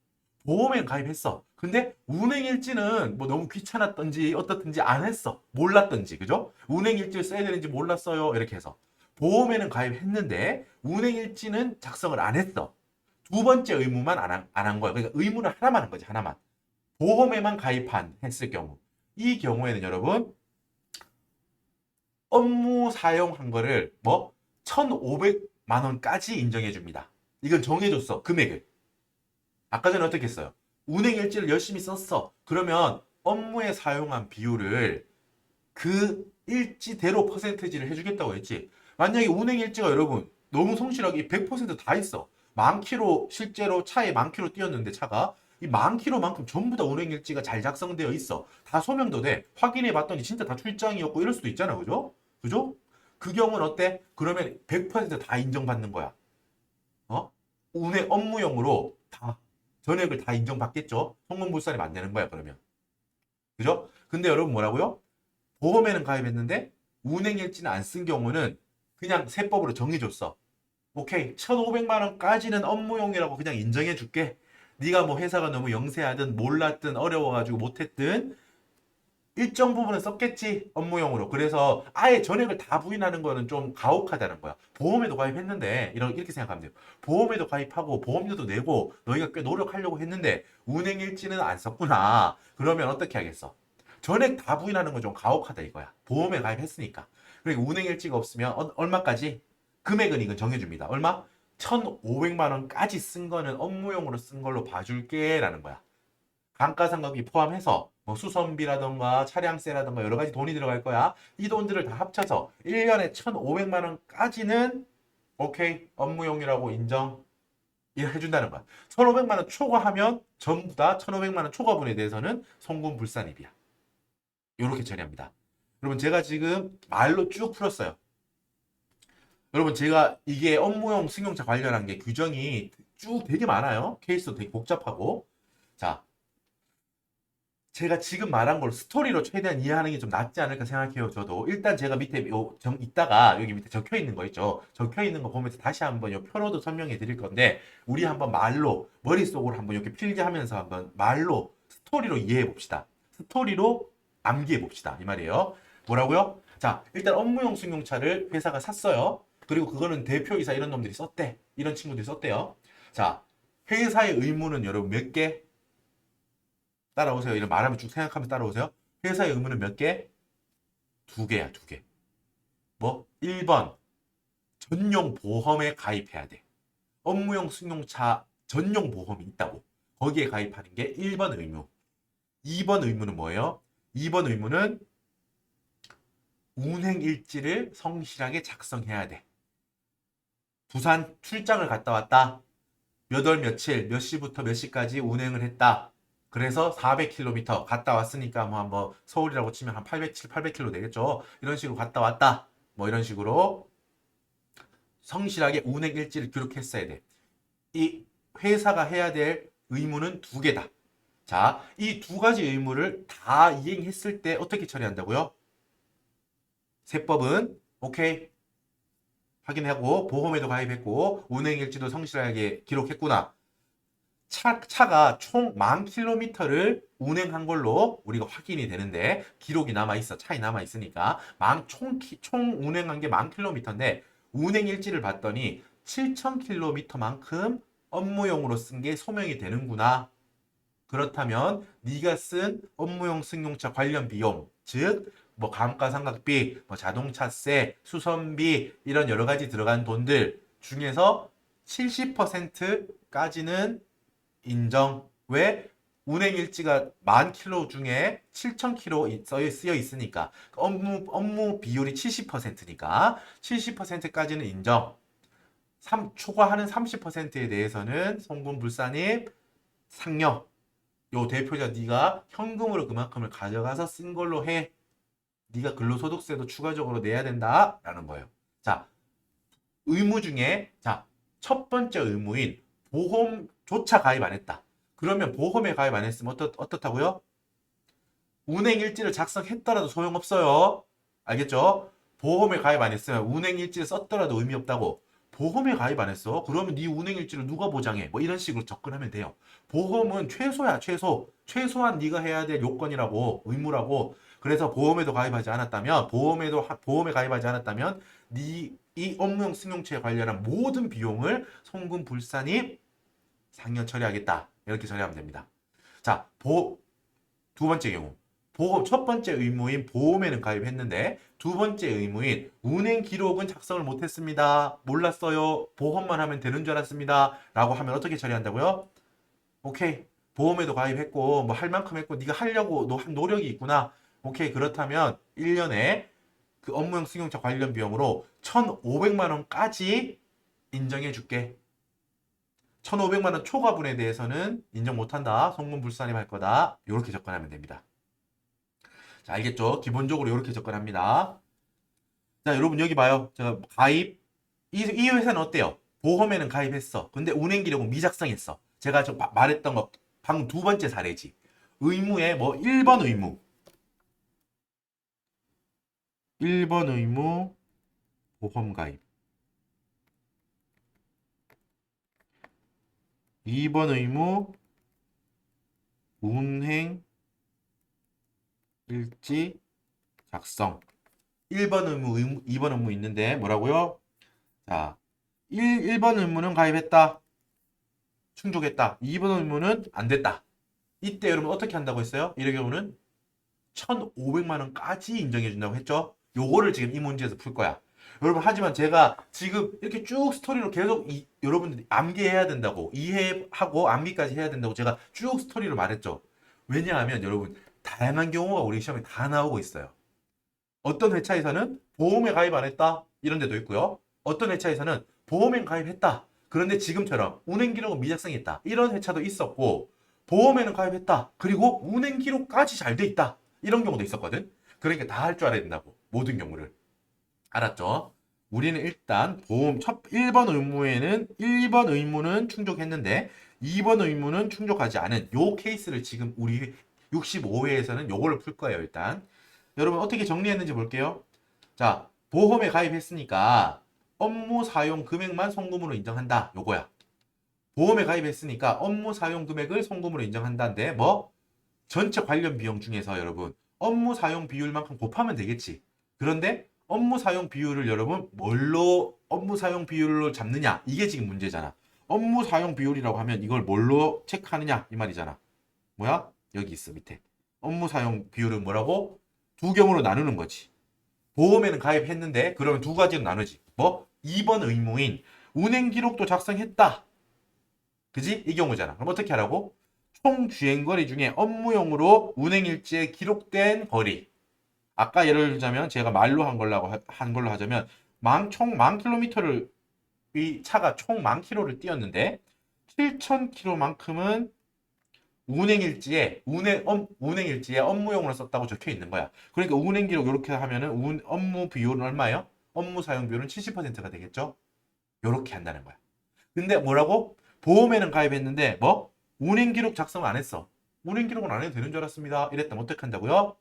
보험에 가입했어. 근데 운행일지는 뭐 너무 귀찮았던지 어떻든지 안 했어. 몰랐던지, 그죠? 운행일지를 써야 되는지 몰랐어요. 이렇게 해서. 보험에는 가입했는데 운행일지는 작성을 안 했어. 두 번째 의무만 안 한 거야. 그러니까 의무는 하나만 한 거지, 하나만. 보험에만 했을 경우. 이 경우에는 여러분, 업무 사용한 거를 뭐 1,500만 원까지 인정해 줍니다. 이건 정해줬어, 금액을. 아까 전에 어떻게 했어요? 운행 일지를 열심히 썼어. 그러면 업무에 사용한 비율을 그 일지대로 퍼센테이지를 해주겠다고 했지. 만약에 운행 일지가 여러분 너무 성실하게 100%다 있어. 10,000km 실제로 차에 10,000km 뛰었는데 차가 이 10,000km만큼 전부 다 운행 일지가 잘 작성되어 있어. 다 소명도 돼. 확인해 봤더니 진짜 다 출장이었고 이럴 수도 있잖아. 그죠? 그죠? 그 경우는 어때? 그러면 100%다 인정받는 거야. 운행 업무용으로 다 전액을 다 인정받겠죠. 송금불산이 안 되는 거야 그러면. 그죠? 근데 여러분 뭐라고요? 보험에는 가입했는데 운행일지는 안 쓴 경우는 그냥 세법으로 정해줬어. 오케이. 1,500만 원까지는 업무용이라고 그냥 인정해 줄게. 네가 뭐 회사가 너무 영세하든 몰랐든 어려워가지고 못했든 일정 부분은 썼겠지 업무용으로. 그래서 아예 전액을 다 부인하는 거는 좀 가혹하다는 거야. 보험에도 가입했는데 이렇게 생각하면 돼요. 보험에도 가입하고 보험료도 내고 너희가 꽤 노력하려고 했는데 운행일지는 안 썼구나. 그러면 어떻게 하겠어? 전액 다 부인하는 건 좀 가혹하다 이거야. 보험에 가입했으니까. 그러니까 운행일지가 없으면 얼마까지? 금액은 이건 정해줍니다. 얼마? 1,500만 원까지 쓴 거는 업무용으로 쓴 걸로 봐줄게 라는 거야. 감가상각비 포함해서 뭐 수선비라던가 차량세라던가 여러 가지 돈이 들어갈 거야. 이 돈들을 다 합쳐서 1년에 1,500만 원까지는 오케이 업무용이라고 인정 해준다는 거야. 1,500만 원 초과하면 전부 다 1,500만 원 초과분에 대해서는 송금불산입이야. 이렇게 처리합니다. 여러분 제가 지금 말로 쭉 풀었어요. 여러분 제가 이게 업무용 승용차 관련한 게 규정이 쭉 되게 많아요. 케이스도 되게 복잡하고. 자, 제가 지금 말한 걸 스토리로 최대한 이해하는 게 좀 낫지 않을까 생각해요. 저도 일단 제가 밑에 있다가 여기 밑에 적혀 있는 거 있죠. 적혀 있는 거 보면서 다시 한번 요 표로도 설명해 드릴 건데 우리 한번 말로 머릿속으로 한번 이렇게 필기하면서 한번 말로 스토리로 이해해 봅시다. 스토리로 암기해 봅시다. 이 말이에요. 뭐라고요? 자, 일단 업무용 승용차를 회사가 샀어요. 그리고 그거는 대표이사 이런 놈들이 썼대. 이런 친구들이 썼대요. 자, 회사의 의무는 여러분 몇 개? 따라오세요. 이런 말하면 쭉 생각하면서 따라오세요. 회사의 의무는 몇 개? 두 개야, 두 개. 뭐? 1번, 전용 보험에 가입해야 돼. 업무용 승용차 전용 보험이 있다고. 거기에 가입하는 게 1번 의무. 2번 의무는 뭐예요? 2번 의무는 운행 일지를 성실하게 작성해야 돼. 부산 출장을 갔다 왔다. 몇 월 며칠, 몇 시부터 몇 시까지 운행을 했다. 그래서 400km 갔다 왔으니까 뭐 한번 서울이라고 치면 한 800, 800km 되겠죠. 이런 식으로 갔다 왔다. 뭐 이런 식으로 성실하게 운행 일지를 기록했어야 돼. 이 회사가 해야 될 의무는 두 개다. 자, 이 두 가지 의무를 다 이행했을 때 어떻게 처리한다고요? 세법은 오케이 확인하고 보험에도 가입했고 운행 일지도 성실하게 기록했구나. 차가 총 10,000km를 운행한 걸로 우리가 확인이 되는데 기록이 남아있어. 차이 남아있으니까 총 운행한 게 10,000km인데 운행 일지를 봤더니 7,000km만큼 업무용으로 쓴 게 소명이 되는구나. 그렇다면 네가 쓴 업무용 승용차 관련 비용, 즉 뭐 감가상각비, 뭐 자동차세, 수선비 이런 여러 가지 들어간 돈들 중에서 70%까지는 인정. 왜? 운행 일지가 10,000km 중에 7,000km 쓰여 있으니까 업무 비율이 70%니까 70%까지는 인정. 초과하는 30%에 대해서는 송금불산입 상여. 요 대표자 네가 현금으로 그만큼을 가져가서 쓴 걸로 해. 네가 근로소득세도 추가적으로 내야 된다라는 거예요. 자, 의무 중에 첫 번째 의무인 보험조차 가입 안 했다. 그러면 보험에 가입 안 했으면 어떻다고요? 운행 일지를 작성했더라도 소용없어요. 알겠죠? 보험에 가입 안 했으면 운행 일지를 썼더라도 의미 없다고. 보험에 가입 안 했어? 그러면 네 운행 일지를 누가 보장해? 뭐 이런 식으로 접근하면 돼요. 보험은 최소야, 최소. 최소한 네가 해야 될 요건이라고, 의무라고. 그래서 보험에도 가입하지 않았다면, 보험에 가입하지 않았다면, 이 업무용 승용차에 관련한 모든 비용을 송금 불산입 상여 처리하겠다. 이렇게 처리하면 됩니다. 자, 두 번째 경우. 첫 번째 의무인 보험에는 가입했는데 두 번째 의무인 운행 기록은 작성을 못했습니다. 몰랐어요. 보험만 하면 되는 줄 알았습니다. 라고 하면 어떻게 처리한다고요? 오케이. 보험에도 가입했고 뭐 할 만큼 했고 네가 하려고 한 노력이 있구나. 오케이. 그렇다면 1년에 그 업무용 승용차 관련 비용으로 1,500만 원까지 인정해 줄게. 1,500만 원 초과분에 대해서는 인정 못한다. 송금불산입 할 거다. 이렇게 접근하면 됩니다. 자, 알겠죠? 기본적으로 이렇게 접근합니다. 자, 여러분 여기 봐요. 제가 가입. 이 회사는 어때요? 보험에는 가입했어. 근데 운행 기록은 미작성했어. 제가 말했던 거 방금 두 번째 사례지. 의무에 뭐 1번 의무. 1번 의무 보험 가입. 2번 의무 운행 일지 작성. 1번 의무, 2번 의무 있는데 뭐라고요? 자, 1번 의무는 가입했다. 충족했다. 2번 의무는 안 됐다. 이때 여러분 어떻게 한다고 했어요? 이런 경우는 1,500만 원까지 인정해 준다고 했죠? 요거를 지금 이 문제에서 풀 거야. 여러분 하지만 제가 지금 이렇게 쭉 스토리로 계속 여러분들이 암기해야 된다고 이해하고 암기까지 해야 된다고 제가 쭉 스토리로 말했죠. 왜냐하면 여러분 다양한 경우가 우리 시험에 다 나오고 있어요. 어떤 회차에서는 보험에 가입 안 했다 이런 데도 있고요. 어떤 회차에서는 보험에 가입했다. 그런데 지금처럼 운행 기록은 미작성했다. 이런 회차도 있었고 보험에는 가입했다. 그리고 운행 기록까지 잘 돼 있다. 이런 경우도 있었거든. 그러니까 다 할 줄 알아야 된다고. 모든 경우를. 알았죠? 우리는 일단 보험 첫 1번 의무에는 1번 의무는 충족했는데 2번 의무는 충족하지 않은 요 케이스를 지금 우리 65회에서는 요거를 풀 거예요, 일단. 여러분 어떻게 정리했는지 볼게요. 자, 보험에 가입했으니까 업무 사용 금액만 송금으로 인정한다. 요거야. 보험에 가입했으니까 업무 사용 금액을 송금으로 인정한다인데 뭐 전체 관련 비용 중에서 여러분 업무 사용 비율만큼 곱하면 되겠지. 그런데 업무 사용 비율을 여러분 뭘로 업무 사용 비율로 잡느냐? 이게 지금 문제잖아. 업무 사용 비율이라고 하면 이걸 뭘로 체크하느냐? 이 말이잖아. 뭐야? 여기 있어 밑에. 업무 사용 비율은 뭐라고? 두 경우로 나누는 거지. 보험에는 가입했는데 그러면 두 가지로 나누지. 뭐? 2번 의무인 운행 기록도 작성했다. 그지? 이 경우잖아. 그럼 어떻게 하라고? 총 주행거리 중에 업무용으로 운행일지에 기록된 거리. 아까 예를 들자면 제가 말로 한 걸로 하자면 총 만 킬로미터를 이 차가 총 만 킬로를 뛰었는데 7천 킬로만큼은 운행일지에 업무용으로 썼다고 적혀 있는 거야. 그러니까 운행 기록 이렇게 하면은 업무 비율은 얼마예요? 업무 사용 비율은 70%가 되겠죠? 이렇게 한다는 거야. 근데 뭐라고? 보험에는 가입했는데 뭐? 운행 기록 작성 안 했어. 운행 기록은 안 해도 되는 줄 알았습니다. 이랬다면 어떻게 한다고요?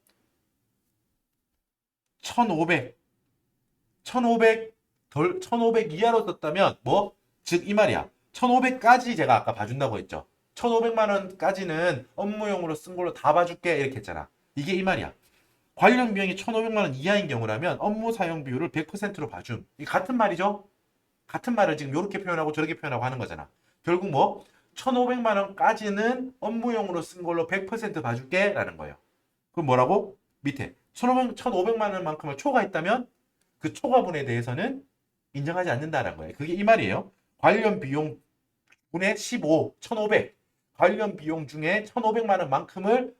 1500 1500 이하로 썼다면 뭐? 즉 이 말이야. 1500까지 제가 아까 봐준다고 했죠. 1500만 원까지는 업무용으로 쓴 걸로 다 봐줄게 이렇게 했잖아. 이게 이 말이야. 관련 비용이 1500만 원 이하인 경우라면 업무 사용 비율을 100%로 봐줌. 이 같은 말이죠. 같은 말을 지금 이렇게 표현하고 저렇게 표현하고 하는 거잖아. 결국 뭐 1,500만 원까지는 업무용으로 쓴 걸로 100% 봐줄게 라는 거예요. 그럼 뭐라고? 밑에 1,500만 원만큼을 초과했다면 그 초과분에 대해서는 인정하지 않는다는 거예요. 그게 이 말이에요. 관련 비용 분의 15, 1,500 관련 비용 중에 1,500만 원만큼을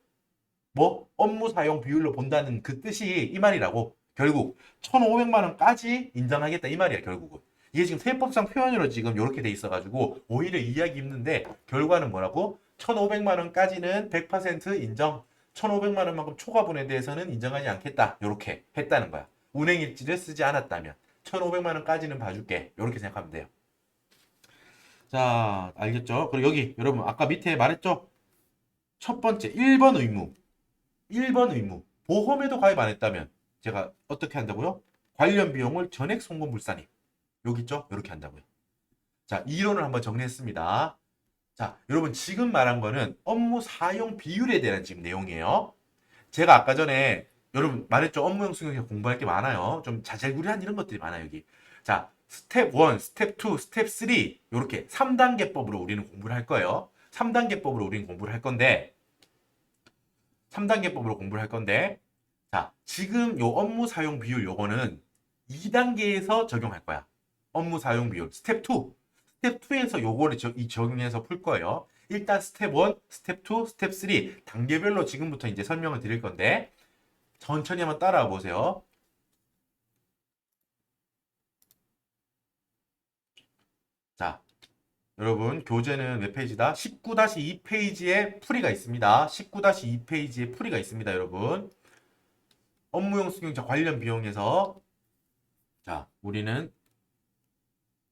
뭐 업무 사용 비율로 본다는 그 뜻이 이 말이라고. 결국 1,500만 원까지 인정하겠다 이 말이야 결국은. 이게 지금 세법상 표현으로 지금 이렇게 돼 있어가지고 오히려 이해하기 힘든데 결과는 뭐라고? 1,500만 원까지는 100% 인정. 1,500만 원만큼 초과분에 대해서는 인정하지 않겠다. 이렇게 했다는 거야. 운행일지를 쓰지 않았다면 1,500만 원까지는 봐줄게. 이렇게 생각하면 돼요. 자, 알겠죠? 그리고 여기 여러분 아까 밑에 말했죠? 첫 번째 1번 의무. 1번 의무. 보험에도 가입 안 했다면 제가 어떻게 한다고요? 관련 비용을 전액 송금 불산입. 여기 있죠? 이렇게 한다고요. 자, 이론을 한번 정리했습니다. 자, 여러분 지금 말한 거는 업무 사용 비율에 대한 지금 내용이에요. 제가 아까 전에 여러분 말했죠? 업무용 수능에 공부할 게 많아요. 좀 자잘구레한 이런 것들이 많아요, 여기. 자, 스텝 1, 스텝 2, 스텝 3 이렇게 3단계법으로 우리는 공부를 할 거예요. 3단계법으로 우리는 공부를 할 건데 3단계법으로 공부를 할 건데 자, 지금 요 업무 사용 비율 요거는 2단계에서 적용할 거야. 업무 사용 비율 스텝 2. 스텝 2에서 요거를 적용해서 풀 거예요. 일단 스텝 1, 스텝 2, 스텝 3 단계별로 지금부터 이제 설명을 드릴 건데 천천히 한번 따라와 보세요. 자, 여러분 교재는 몇 페이지다? 19-2페이지에 풀이가 있습니다. 19-2페이지에 풀이가 있습니다, 여러분. 업무용 수경자 관련 비용에서 자, 우리는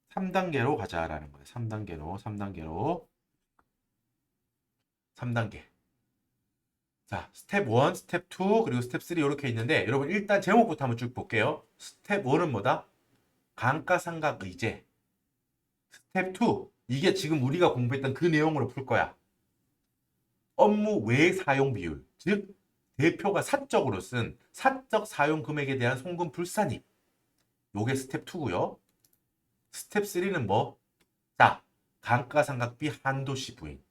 3단계로 가자라는 거예요. 3단계로. 3단계. 자, 스텝 1, 스텝 2, 그리고 스텝 3 이렇게 있는데 여러분 일단 제목부터 한번 쭉 볼게요. 스텝 1은 뭐다? 감가상각의제. 스텝 2, 이게 지금 우리가 공부했던 그 내용으로 풀 거야. 업무 외 사용 비율, 즉 대표가 사적으로 쓴 사적 사용 금액에 대한 송금 불산입. 요게 스텝 2고요. 스텝 3는 뭐? 자, 감가상각비 한도시 부인.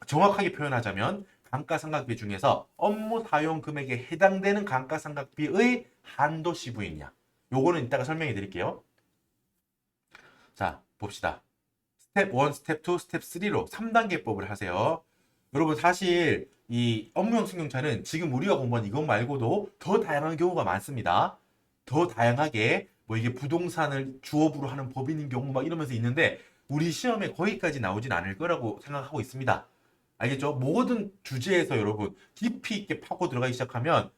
정확하게 표현하자면 감가상각비 중에서 업무 사용 금액에 해당되는 감가상각비의 한도시 부인이야. 요거는 이따가 설명해 드릴게요. 자, 봅시다. 스텝 1, 스텝 2, 스텝 3로 3단계법을 하세요. 여러분 사실 이 업무용 승용차는 지금 우리가 공부한 이것 말고도 더 다양한 경우가 많습니다. 더 다양하게 뭐 이게 부동산을 주업으로 하는 법인인 경우 막 이러면서 있는데 우리 시험에 거기까지 나오진 않을 거라고 생각하고 있습니다. 알겠죠? 모든 주제에서 여러분 깊이 있게 파고 들어가기 시작하면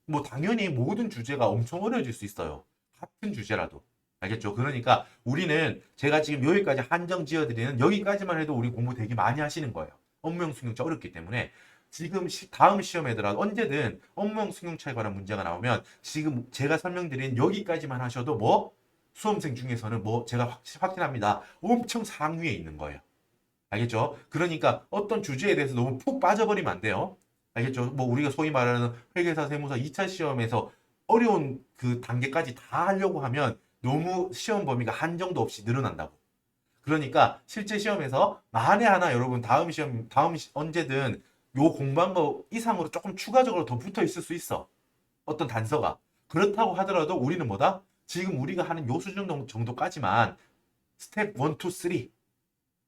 뭐 당연히 모든 주제가 엄청 어려워질 수 있어요. 같은 주제라도. 알겠죠? 그러니까 우리는 제가 지금 여기까지 한정 지어드리는 여기까지만 해도 우리 공부 되게 많이 하시는 거예요. 업무용 승용차 어렵기 때문에 지금 다음 시험에더라도 언제든 업무용 승용차에 관한 문제가 나오면 지금 제가 설명드린 여기까지만 하셔도 뭐 수험생 중에서는 뭐 제가 확신합니다. 엄청 상위에 있는 거예요. 알겠죠? 그러니까 어떤 주제에 대해서 너무 푹 빠져버리면 안 돼요. 알겠죠? 뭐 우리가 소위 말하는 회계사, 세무사 2차 시험에서 어려운 그 단계까지 다 하려고 하면 너무 시험 범위가 한정도 없이 늘어난다고. 그러니까 실제 시험에서 만에 하나 여러분 언제든 요 공부한 거 이상으로 조금 추가적으로 더 붙어 있을 수 있어. 어떤 단서가. 그렇다고 하더라도 우리는 뭐다? 지금 우리가 하는 요 수준 정도까지만 스텝 1, 2, 3.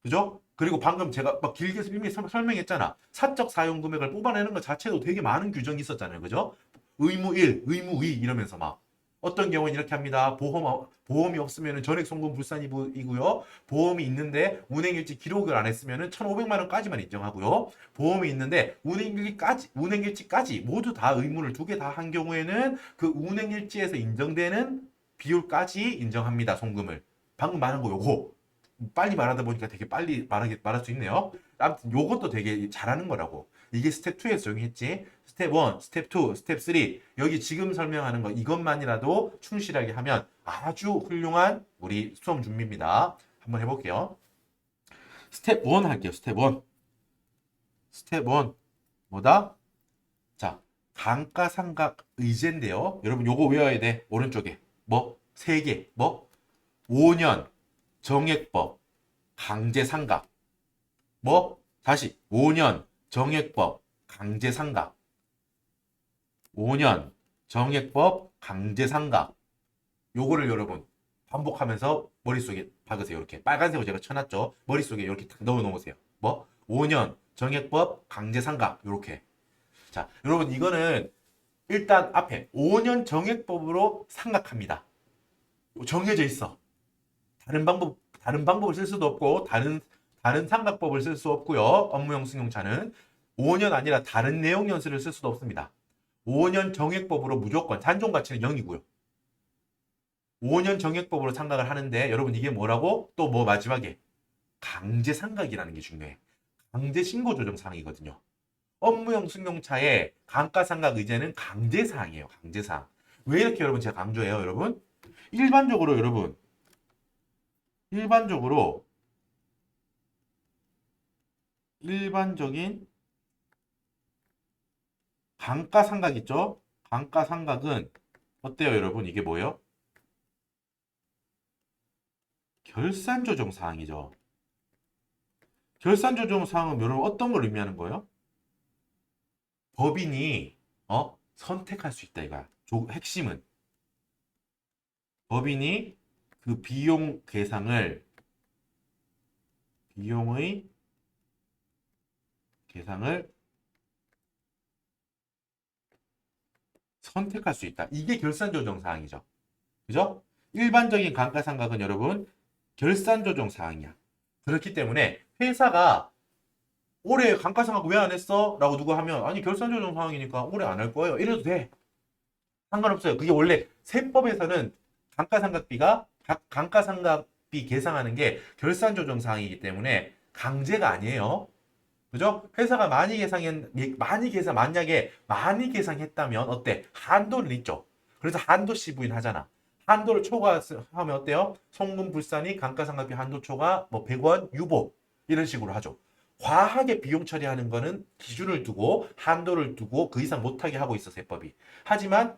그죠? 그리고 방금 제가 막 길게 이미 설명했잖아. 사적 사용 금액을 뽑아내는 것 자체도 되게 많은 규정이 있었잖아요. 그죠? 의무 1, 의무 2 이러면서 막 어떤 경우는 이렇게 합니다. 보험이 없으면 전액 송금 불산이고요. 보험이 있는데 운행일지 기록을 안 했으면 1,500만 원까지만 인정하고요. 보험이 있는데 운행일지까지 모두 다 의무를 두 개 다 한 경우에는 그 운행일지에서 인정되는 비율까지 인정합니다. 송금을. 방금 말한 거 요거. 빨리 말하다 보니까 되게 빨리 말할 수 있네요. 아무튼 요것도 되게 잘하는 거라고. 이게 스텝 2에서 적용했지. 스텝 1, 스텝 2, 스텝 3. 여기 지금 설명하는 거 이것만이라도 충실하게 하면 아주 훌륭한 우리 수험 준비입니다. 한번 해볼게요. 스텝 1 할게요. 스텝 1. 스텝 1. 뭐다? 자, 감가상각 의제인데요. 여러분 요거 외워야 돼. 오른쪽에. 뭐? 3개. 뭐? 5년 정액법 강제상각. 뭐? 다시 5년 정액법 강제상각. 5년 정액법 강제상각. 요거를 여러분 반복하면서 머릿속에 박으세요. 이렇게 빨간색으로 제가 쳐놨죠. 머릿속에 이렇게 딱 넣어 놓으세요. 뭐? 5년 정액법 강제상각. 요렇게. 자, 여러분 이거는 일단 앞에 5년 정액법으로 상각합니다. 정해져 있어. 다른 방법을 쓸 수도 없고 다른 상각법을 쓸 수 없고요. 업무용 승용차는 5년 아니라 다른 내용 연수를 쓸 수도 없습니다. 5년 정액법으로 무조건 단종 가치는 0이고요. 5년 정액법으로 상각을 하는데 여러분 이게 뭐라고? 또 뭐 마지막에 강제 상각이라는 게 중요해. 강제 신고 조정 사항이거든요. 업무용 승용차의 감가상각 의제는 강제 사항이에요. 강제 사항. 왜 이렇게 여러분 제가 강조해요, 여러분? 일반적으로 여러분 일반적인 감가상각 있죠? 감가상각은 어때요, 여러분? 이게 뭐예요? 결산조정 사항이죠. 결산조정 사항은 여러분 어떤 걸 의미하는 거예요? 법인이 선택할 수 있다 이거야. 핵심은 법인이 그 비용의 계상을 선택할 수 있다. 이게 결산조정 사항이죠. 그죠? 일반적인 감가상각은 여러분 결산조정 사항이야. 그렇기 때문에 회사가 올해 감가상각 왜 안 했어? 라고 누가 하면 아니 결산조정 사항이니까 올해 안 할 거예요. 이래도 돼. 상관없어요. 그게 원래 세법에서는 감가상각비 계상하는 게 결산조정 사항이기 때문에 강제가 아니에요. 그죠? 회사가 만약에 많이 계상했다면 어때? 한도는 있죠. 그래서 한도 시부인 하잖아. 한도를 초과하면 어때요? 송금불산이 감가상각비 한도 초과 뭐 100원 유보 이런 식으로 하죠. 과하게 비용 처리하는 거는 기준을 두고 한도를 두고 그 이상 못하게 하고 있어 세법이. 하지만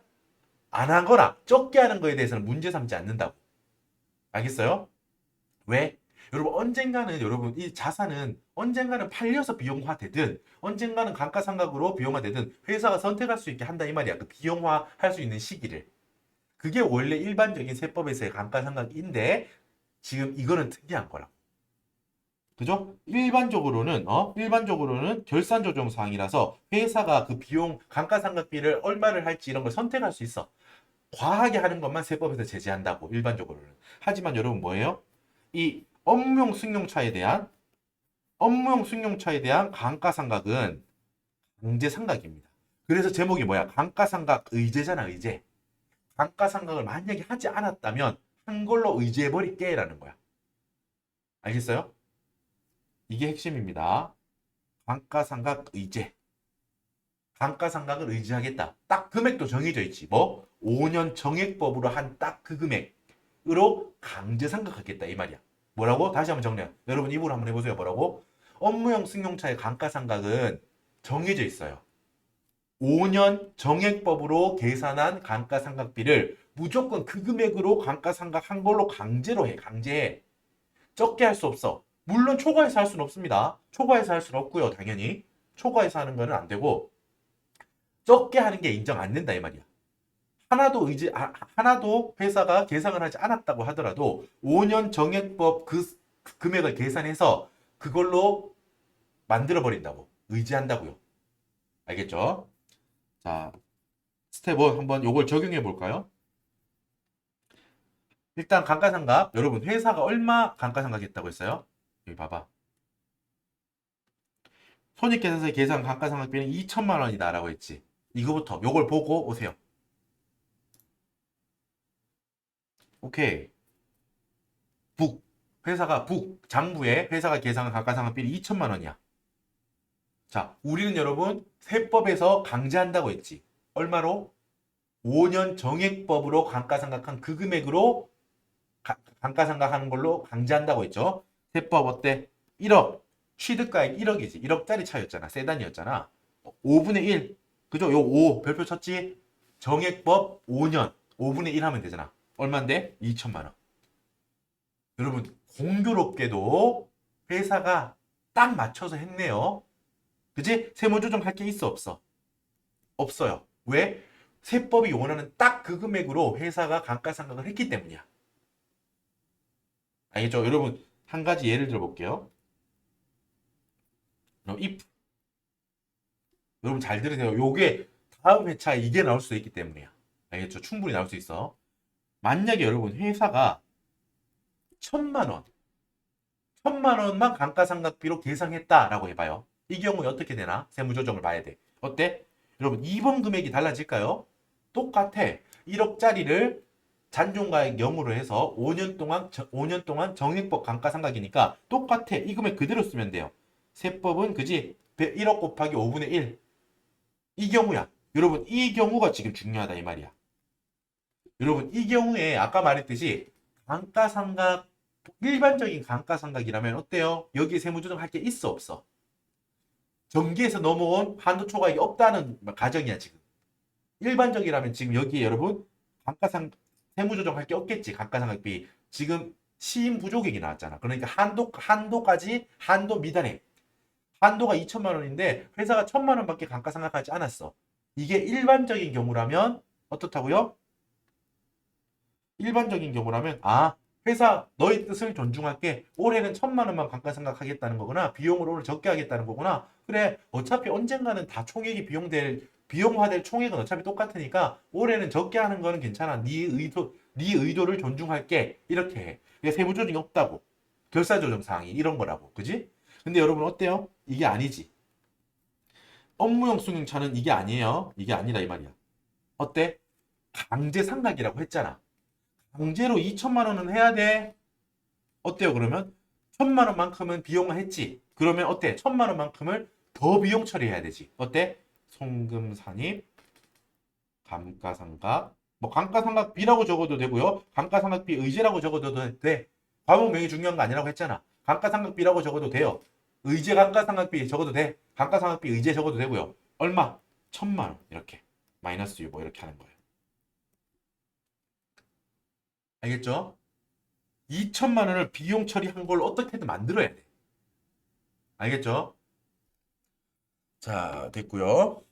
안 하거나 적게 하는 거에 대해서는 문제 삼지 않는다고. 알겠어요? 왜? 여러분 언젠가는 여러분 이 자산은 언젠가는 팔려서 비용화 되든 언젠가는 감가상각으로 비용화 되든 회사가 선택할 수 있게 한다 이 말이야. 그 비용화 할 수 있는 시기를. 그게 원래 일반적인 세법에서의 감가상각인데 지금 이거는 특이한 거라. 그죠? 일반적으로는 결산조정 사항이라서 회사가 그 비용 감가상각비를 얼마를 할지 이런 걸 선택할 수 있어. 과하게 하는 것만 세법에서 제재한다고 일반적으로는. 하지만 여러분 뭐예요? 이 업무용 승용차에 대한 감가상각은 강제상각입니다. 그래서 제목이 뭐야? 감가상각 의제잖아, 의제. 감가상각을 만약에 하지 않았다면 한 걸로 의제해버릴게라는 거야. 알겠어요? 이게 핵심입니다. 감가상각 의제. 감가상각을 의지하겠다. 딱 금액도 정해져 있지. 뭐? 5년 정액법으로 한 딱 그 금액으로 강제상각하겠다 이 말이야. 뭐라고? 다시 한번 정리해. 여러분 입으로 한번 해보세요. 뭐라고? 업무용 승용차의 감가상각은 정해져 있어요. 5년 정액법으로 계산한 감가상각비를 무조건 그 금액으로 감가상각한 걸로 강제로 해. 강제해. 적게 할 수 없어. 물론 초과해서 할 수는 없습니다. 초과해서 할 수는 없고요. 당연히. 초과해서 하는 거는 안 되고 적게 하는 게 인정 안 된다 이 말이야. 하나도 회사가 계상을 하지 않았다고 하더라도 5년 정액법 그 금액을 계산해서 그걸로 만들어 버린다고. 의지한다고요. 알겠죠? 자, 스텝 1 한번 요걸 적용해 볼까요? 일단 감가상각. 여러분 회사가 얼마 감가상각 했다고 했어요? 여기 봐봐. 손익계산서의 계산 감가상각비는 2천만 원이다 라고 했지. 이거부터 요걸 보고 오세요. 오케이. 회사가 장부에 회사가 계산한 감가상각비는 2천만 원이야. 자, 우리는 여러분 세법에서 강제한다고 했지. 얼마로? 5년 정액법으로 감가상각한 그 금액으로 감가상각하는 걸로 강제한다고 했죠. 세법 어때? 1억. 취득가액 1억이지. 1억짜리 차였잖아. 세단이었잖아. 5분의 1. 그죠? 요 5 별표 쳤지? 정액법 5년. 5분의 1 하면 되잖아. 얼만데? 2천만 원. 여러분 공교롭게도 회사가 딱 맞춰서 했네요. 그지? 세무조정 할 게 있어 없어? 없어요. 왜? 세법이 원하는 딱 그 금액으로 회사가 감가상각을 했기 때문이야. 알겠죠? 여러분 한 가지 예를 들어 볼게요. if 여러분 잘 들으세요. 요게 다음 회차에 이게 나올 수도 있기 때문이야. 알겠죠? 충분히 나올 수 있어. 만약에 여러분 회사가 1,000만 원만 감가상각비로 계상했다라고 해봐요. 이 경우에 어떻게 되나? 세무조정을 봐야 돼. 어때? 여러분 2번 금액이 달라질까요? 똑같아. 1억짜리를 잔존가액 0으로 해서 5년 동안 정액법 감가상각이니까 똑같아. 이 금액 그대로 쓰면 돼요. 세법은 그지? 1억 곱하기 5분의 1. 이 경우야. 여러분 이 경우가 지금 중요하다 이 말이야. 여러분 이 경우에 아까 말했듯이 감가상각 일반적인 감가상각이라면 어때요? 여기 세무조정 할 게 있어 없어? 정기에서 넘어온 한도 초과액이 없다는 가정이야 지금. 일반적이라면 지금 여기에 여러분 세무조정 할 게 없겠지. 감가상각비 지금 시임 부족액이 나왔잖아. 그러니까 한도까지 한도 미달액. 한도가 2천만 원인데 회사가 1,000만 원밖에 감가상각하지 않았어. 이게 일반적인 경우라면 어떻다고요? 일반적인 경우라면 회사 너희 뜻을 존중할게. 올해는 1,000만 원만 감가상각하겠다는 거구나. 비용을 오늘 적게 하겠다는 거구나. 그래 어차피 언젠가는 다 총액이 비용화될 총액은 어차피 똑같으니까 올해는 적게 하는 거는 괜찮아. 네 의도를 존중할게. 이렇게 해. 이게 세무조정이 없다고. 결사조정 사항이 이런 거라고. 그지? 근데 여러분 어때요? 이게 아니지. 업무용 승용차는 이게 아니에요. 이게 아니다 이 말이야. 어때? 강제상각이라고 했잖아. 강제로 2천만 원은 해야 돼. 어때요 그러면? 1,000만 원만큼은 비용을 했지. 그러면 어때? 1,000만 원만큼을 더 비용 처리해야 되지. 어때? 송금 산입, 감가상각, 뭐 감가상각비라고 적어도 되고요. 감가상각비 의제라고 적어도 돼. 과목명이 중요한 거 아니라고 했잖아. 감가상각비라고 적어도 돼요. 의제 감가상각비 적어도 돼. 감가상각비 의제 적어도 되고요. 얼마? 1,000만 원 이렇게 마이너스 유보 이렇게 하는 거예요. 알겠죠? 2천만 원을 비용 처리한 걸 어떻게든 만들어야 돼. 알겠죠? 자, 됐고요.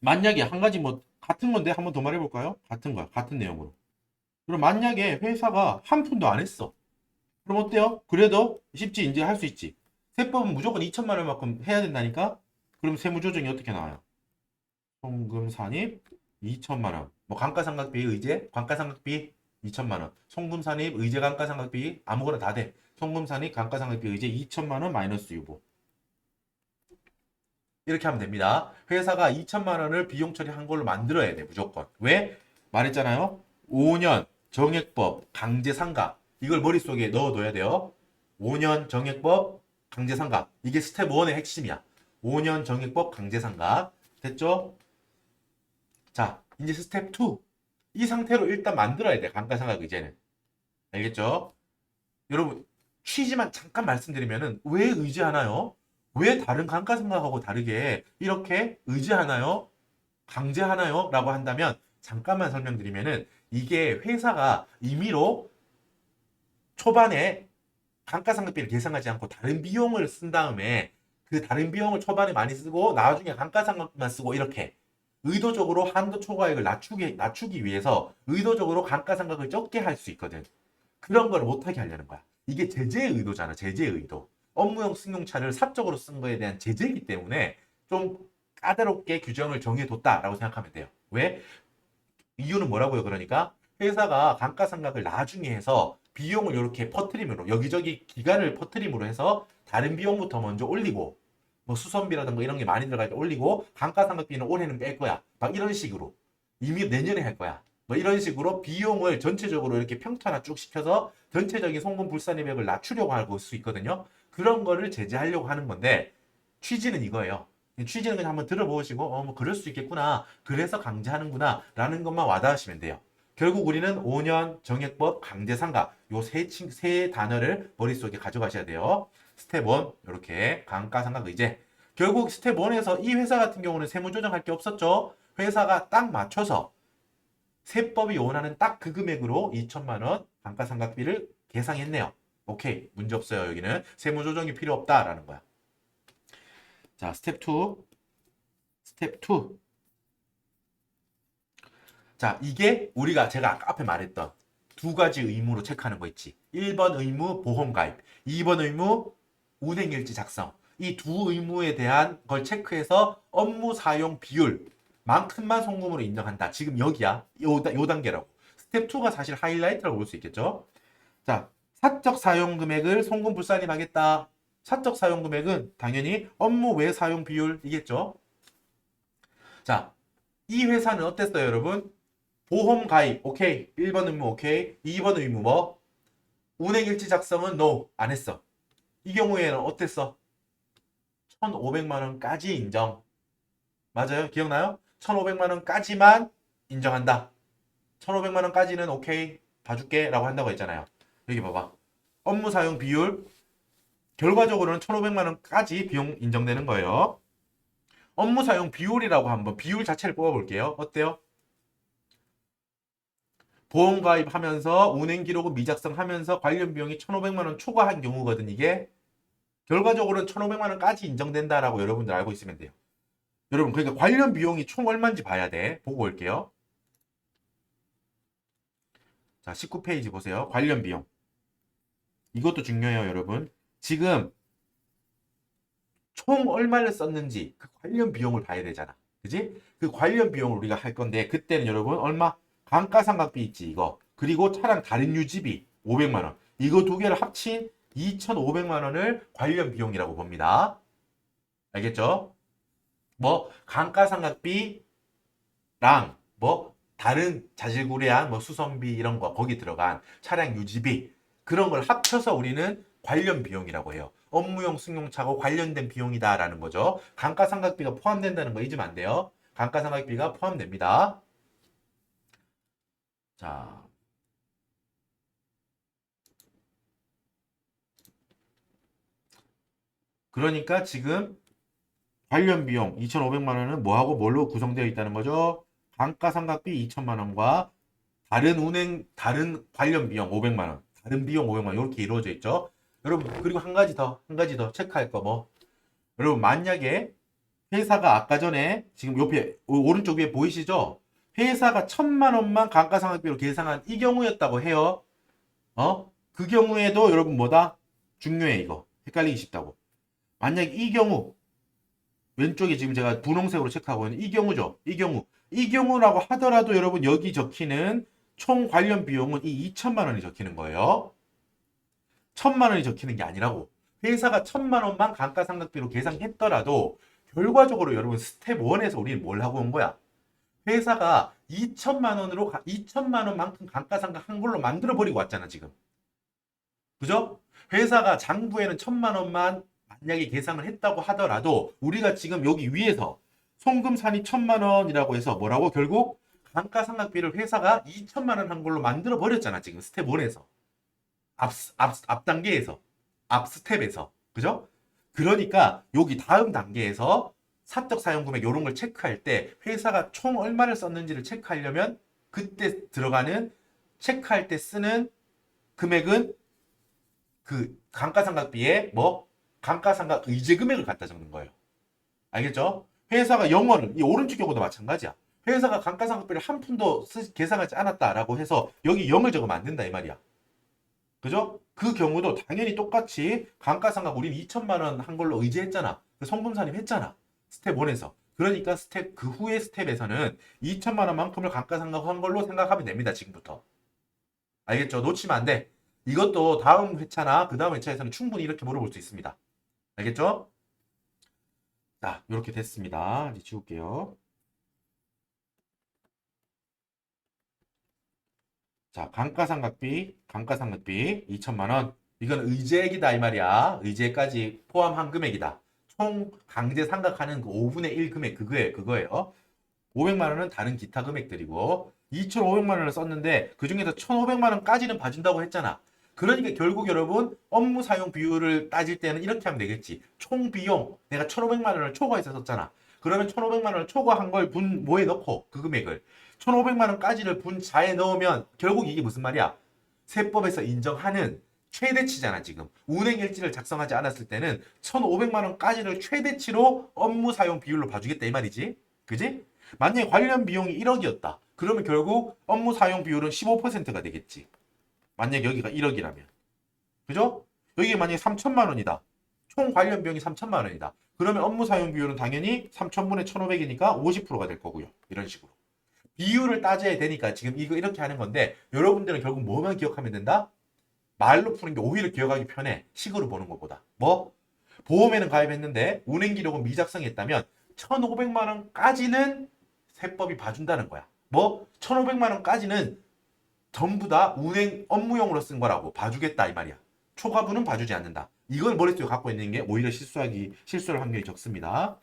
만약에 한 가지 뭐 같은 건데 한번 더 말해볼까요? 같은 거야. 같은 내용으로. 그럼 만약에 회사가 한 푼도 안 했어. 그럼 어때요? 그래도 쉽지 이제 할 수 있지. 세법은 무조건 2천만 원만큼 해야 된다니까? 그럼 세무조정이 어떻게 나와요? 송금 산입 2천만 원. 뭐 감가상각비 의제, 감가상각비 2천만 원. 송금 산입 의제 감가상각비 아무거나 다 돼. 송금 산입 감가상각비 의제 2천만 원 마이너스 유보. 이렇게 하면 됩니다. 회사가 2천만 원을 비용 처리한 걸로 만들어야 돼, 무조건. 왜? 말했잖아요. 5년 정액법 강제상각. 이걸 머릿속에 넣어둬야 돼요. 5년 정액법 강제상각. 이게 스텝 1의 핵심이야. 5년 정액법 강제상각. 됐죠? 자, 이제 스텝 2. 이 상태로 일단 만들어야 돼, 감가상각 의제는. 알겠죠? 여러분, 취지만 잠깐 말씀드리면은 왜 의제하나요? 왜 다른 감가상각하고 다르게 이렇게 의제하나요? 강제하나요? 라고 한다면 잠깐만 설명드리면은 이게 회사가 임의로 초반에 감가상각비를 계산하지 않고 다른 비용을 쓴 다음에 그 다른 비용을 초반에 많이 쓰고 나중에 감가상각만 쓰고 이렇게 의도적으로 한도 초과액을 낮추기 위해서 의도적으로 감가상각을 적게 할 수 있거든. 그런 걸 못하게 하려는 거야. 이게 제재의 의도잖아. 제재의 의도. 업무용 승용차를 사적으로 쓴 거에 대한 제재이기 때문에 좀 까다롭게 규정을 정해뒀다라고 생각하면 돼요. 왜? 이유는 뭐라고요? 그러니까 회사가 감가상각을 나중에 해서 비용을 이렇게 퍼트림으로 여기저기 기간을 퍼트림으로 해서 다른 비용부터 먼저 올리고 뭐 수선비라든가 이런 게 많이 들어갈 때 올리고 감가상각비는 올해는 뺄 거야. 막 이런 식으로 이미 내년에 할 거야. 뭐 이런 식으로 비용을 전체적으로 이렇게 평탄화 쭉 시켜서 전체적인 송금 불산입액을 낮추려고 하고 수 있거든요. 그런 거를 제재하려고 하는 건데 취지는 이거예요. 취지는 그냥 한번 들어보시고 뭐 그럴 수 있겠구나. 그래서 강제하는구나 라는 것만 와닿으시면 돼요. 결국 우리는 5년 정액법 강제상각 요 세 단어를 머릿속에 가져가셔야 돼요. 스텝 1 이렇게 감가상각 의제. 결국 스텝 1에서 이 회사 같은 경우는 세무조정할 게 없었죠. 회사가 딱 맞춰서 세법이 원하는 딱 그 금액으로 2천만 원 감가상각비를 계상했네요. 오케이, 문제 없어요. 여기는 세무조정이 필요 없다라는 거야. 자, 스텝 2. 스텝 2. 자, 이게 우리가 제가 아까 앞에 말했던 두 가지 의무로 체크하는 거 있지. 1번 의무 보험 가입, 2번 의무 운행일지 작성. 이 두 의무에 대한 걸 체크해서 업무 사용 비율 만큼만 송금으로 인정한다. 지금 여기야. 요 단계라고. 스텝 2가 사실 하이라이트라고 볼 수 있겠죠. 자, 사적 사용 금액을 송금 불산입하겠다. 사적 사용 금액은 당연히 업무 외 사용 비율이겠죠. 자, 이 회사는 어땠어요, 여러분? 보험 가입, 오케이. 1번 의무, 오케이. 2번 의무 뭐? 운행일지 작성은 no, 안 했어. 이 경우에는 어땠어? 1,500만 원까지 인정. 맞아요? 기억나요? 1,500만 원까지만 인정한다. 1,500만 원까지는 오케이. 봐줄게. 라고 한다고 했잖아요. 여기 봐봐. 업무 사용 비율. 결과적으로는 1,500만 원까지 비용 인정되는 거예요. 업무 사용 비율이라고 한번 비율 자체를 뽑아볼게요. 어때요? 보험 가입하면서 운행 기록은 미작성하면서 관련 비용이 1,500만 원 초과한 경우거든 이게. 결과적으로는 1,500만 원까지 인정된다라고 여러분들 알고 있으면 돼요. 여러분 그러니까 관련 비용이 총 얼마인지 봐야 돼. 보고 올게요. 자, 19페이지 보세요. 관련 비용. 이것도 중요해요, 여러분. 지금 총 얼마를 썼는지 그 관련 비용을 봐야 되잖아. 그지? 그 관련 비용을 우리가 할 건데 그때는 여러분 얼마? 감가상각비 있지 이거. 그리고 차량 다른 유지비 500만 원. 이거 두 개를 합친 2,500만 원을 관련 비용이라고 봅니다. 알겠죠? 뭐 감가상각비랑 뭐 다른 자질구레한 뭐 수선비 이런 거 거기 들어간 차량 유지비 그런 걸 합쳐서 우리는 관련 비용이라고 해요. 업무용 승용차고 관련된 비용이다라는 거죠. 감가상각비가 포함된다는 거 잊으면 안 돼요. 감가상각비가 포함됩니다. 자, 그러니까 지금 관련 비용 2,500만 원은 뭐하고 뭘로 구성되어 있다는 거죠? 감가상각비 2천만 원과 다른 관련 비용 500만 원, 다른 비용 500만 원 이렇게 이루어져 있죠. 여러분 그리고 한 가지 더 체크할 거 뭐? 여러분 만약에 회사가 아까 전에 지금 옆에 오른쪽 위에 보이시죠? 회사가 1,000만 원만 감가상각비로 계산한 이 경우였다고 해요. 그 경우에도 여러분 뭐다? 중요해 이거. 헷갈리기 쉽다고. 만약 이 경우 왼쪽에 지금 제가 분홍색으로 체크하고 있는 이 경우죠. 이 경우라고 하더라도 여러분 여기 적히는 총 관련 비용은 이 2천만 원이 적히는 거예요. 1,000만 원이 적히는 게 아니라고. 회사가 1,000만 원만 감가상각비로 계산했더라도 결과적으로 여러분 스텝 1에서 우리는 뭘 하고 온 거야? 회사가 2천만 원만큼 감가상각 한 걸로 만들어 버리고 왔잖아 지금. 그죠? 회사가 장부에는 1,000만 원만 만약에 계산을 했다고 하더라도 우리가 지금 여기 위에서 송금산이 1,000만 원이라고 해서 뭐라고 결국 감가상각비를 회사가 2천만 원 한 걸로 만들어 버렸잖아 지금 스텝 1에서 앞 단계에서 앞 스텝에서 그죠? 그러니까 여기 다음 단계에서 사적 사용 금액 이런 걸 체크할 때 회사가 총 얼마를 썼는지를 체크하려면 그때 들어가는 체크할 때 쓰는 금액은 그 감가상각비에 뭐 감가상각 의제 금액을 갖다 적는 거예요. 알겠죠? 회사가 영어를 이 오른쪽 경우도 마찬가지야. 회사가 감가상각비를 한 푼도 계산하지 않았다라고 해서 여기 0을 적으면 안 된다 이 말이야. 그죠? 그 경우도 당연히 똑같이 감가상각 우린 2천만 원 한 걸로 의제했잖아. 그 송금산입 했잖아. 스텝 1에서. 그러니까 스텝 그 후의 스텝에서는 2천만 원만큼을 감가상각 한 걸로 생각하면 됩니다. 지금부터. 알겠죠? 놓치면 안 돼. 이것도 다음 회차나 그 다음 회차에서는 충분히 이렇게 물어볼 수 있습니다. 알겠죠? 자, 이렇게 됐습니다. 이제 지울게요. 자, 감가상각비 2천만 원. 이건 의제액이다 이 말이야. 의제까지 포함한 금액이다. 총 강제 상각하는 그 5분의 1 금액 그거예요. 500만 원은 다른 기타 금액들이고 2,500만 원을 썼는데 그중에서 1,500만 원까지는 봐준다고 했잖아. 그러니까 결국 여러분 업무 사용 비율을 따질 때는 이렇게 하면 되겠지. 총 비용 내가 1,500만 원을 초과해서 썼잖아. 그러면 1,500만 원을 초과한 걸 분 뭐에 넣고 그 금액을 1,500만 원까지를 분자에 넣으면 결국 이게 무슨 말이야? 세법에서 인정하는 최대치잖아 지금. 운행일지를 작성하지 않았을 때는 1,500만 원까지를 최대치로 업무 사용 비율로 봐주겠다 이 말이지. 그지? 만약에 관련 비용이 1억이었다. 그러면 결국 업무 사용 비율은 15%가 되겠지. 만약 여기가 1억이라면. 그죠? 여기 만약에 3천만 원이다. 총 관련 비용이 3천만 원이다. 그러면 업무 사용 비율은 당연히 3천분의 1,500이니까 50%가 될 거고요. 이런 식으로. 비율을 따져야 되니까 지금 이거 이렇게 하는 건데 여러분들은 결국 뭐만 기억하면 된다? 말로 푸는 게 오히려 기억하기 편해. 식으로 보는 것보다. 뭐? 보험에는 가입했는데 운행 기록은 미작성했다면 1,500만 원까지는 세법이 봐준다는 거야. 뭐? 1,500만 원까지는 전부 다 운행 업무용으로 쓴 거라고 봐주겠다 이 말이야. 초과분은 봐주지 않는다. 이걸 머릿속에 갖고 있는 게 오히려 실수할 확률이 적습니다.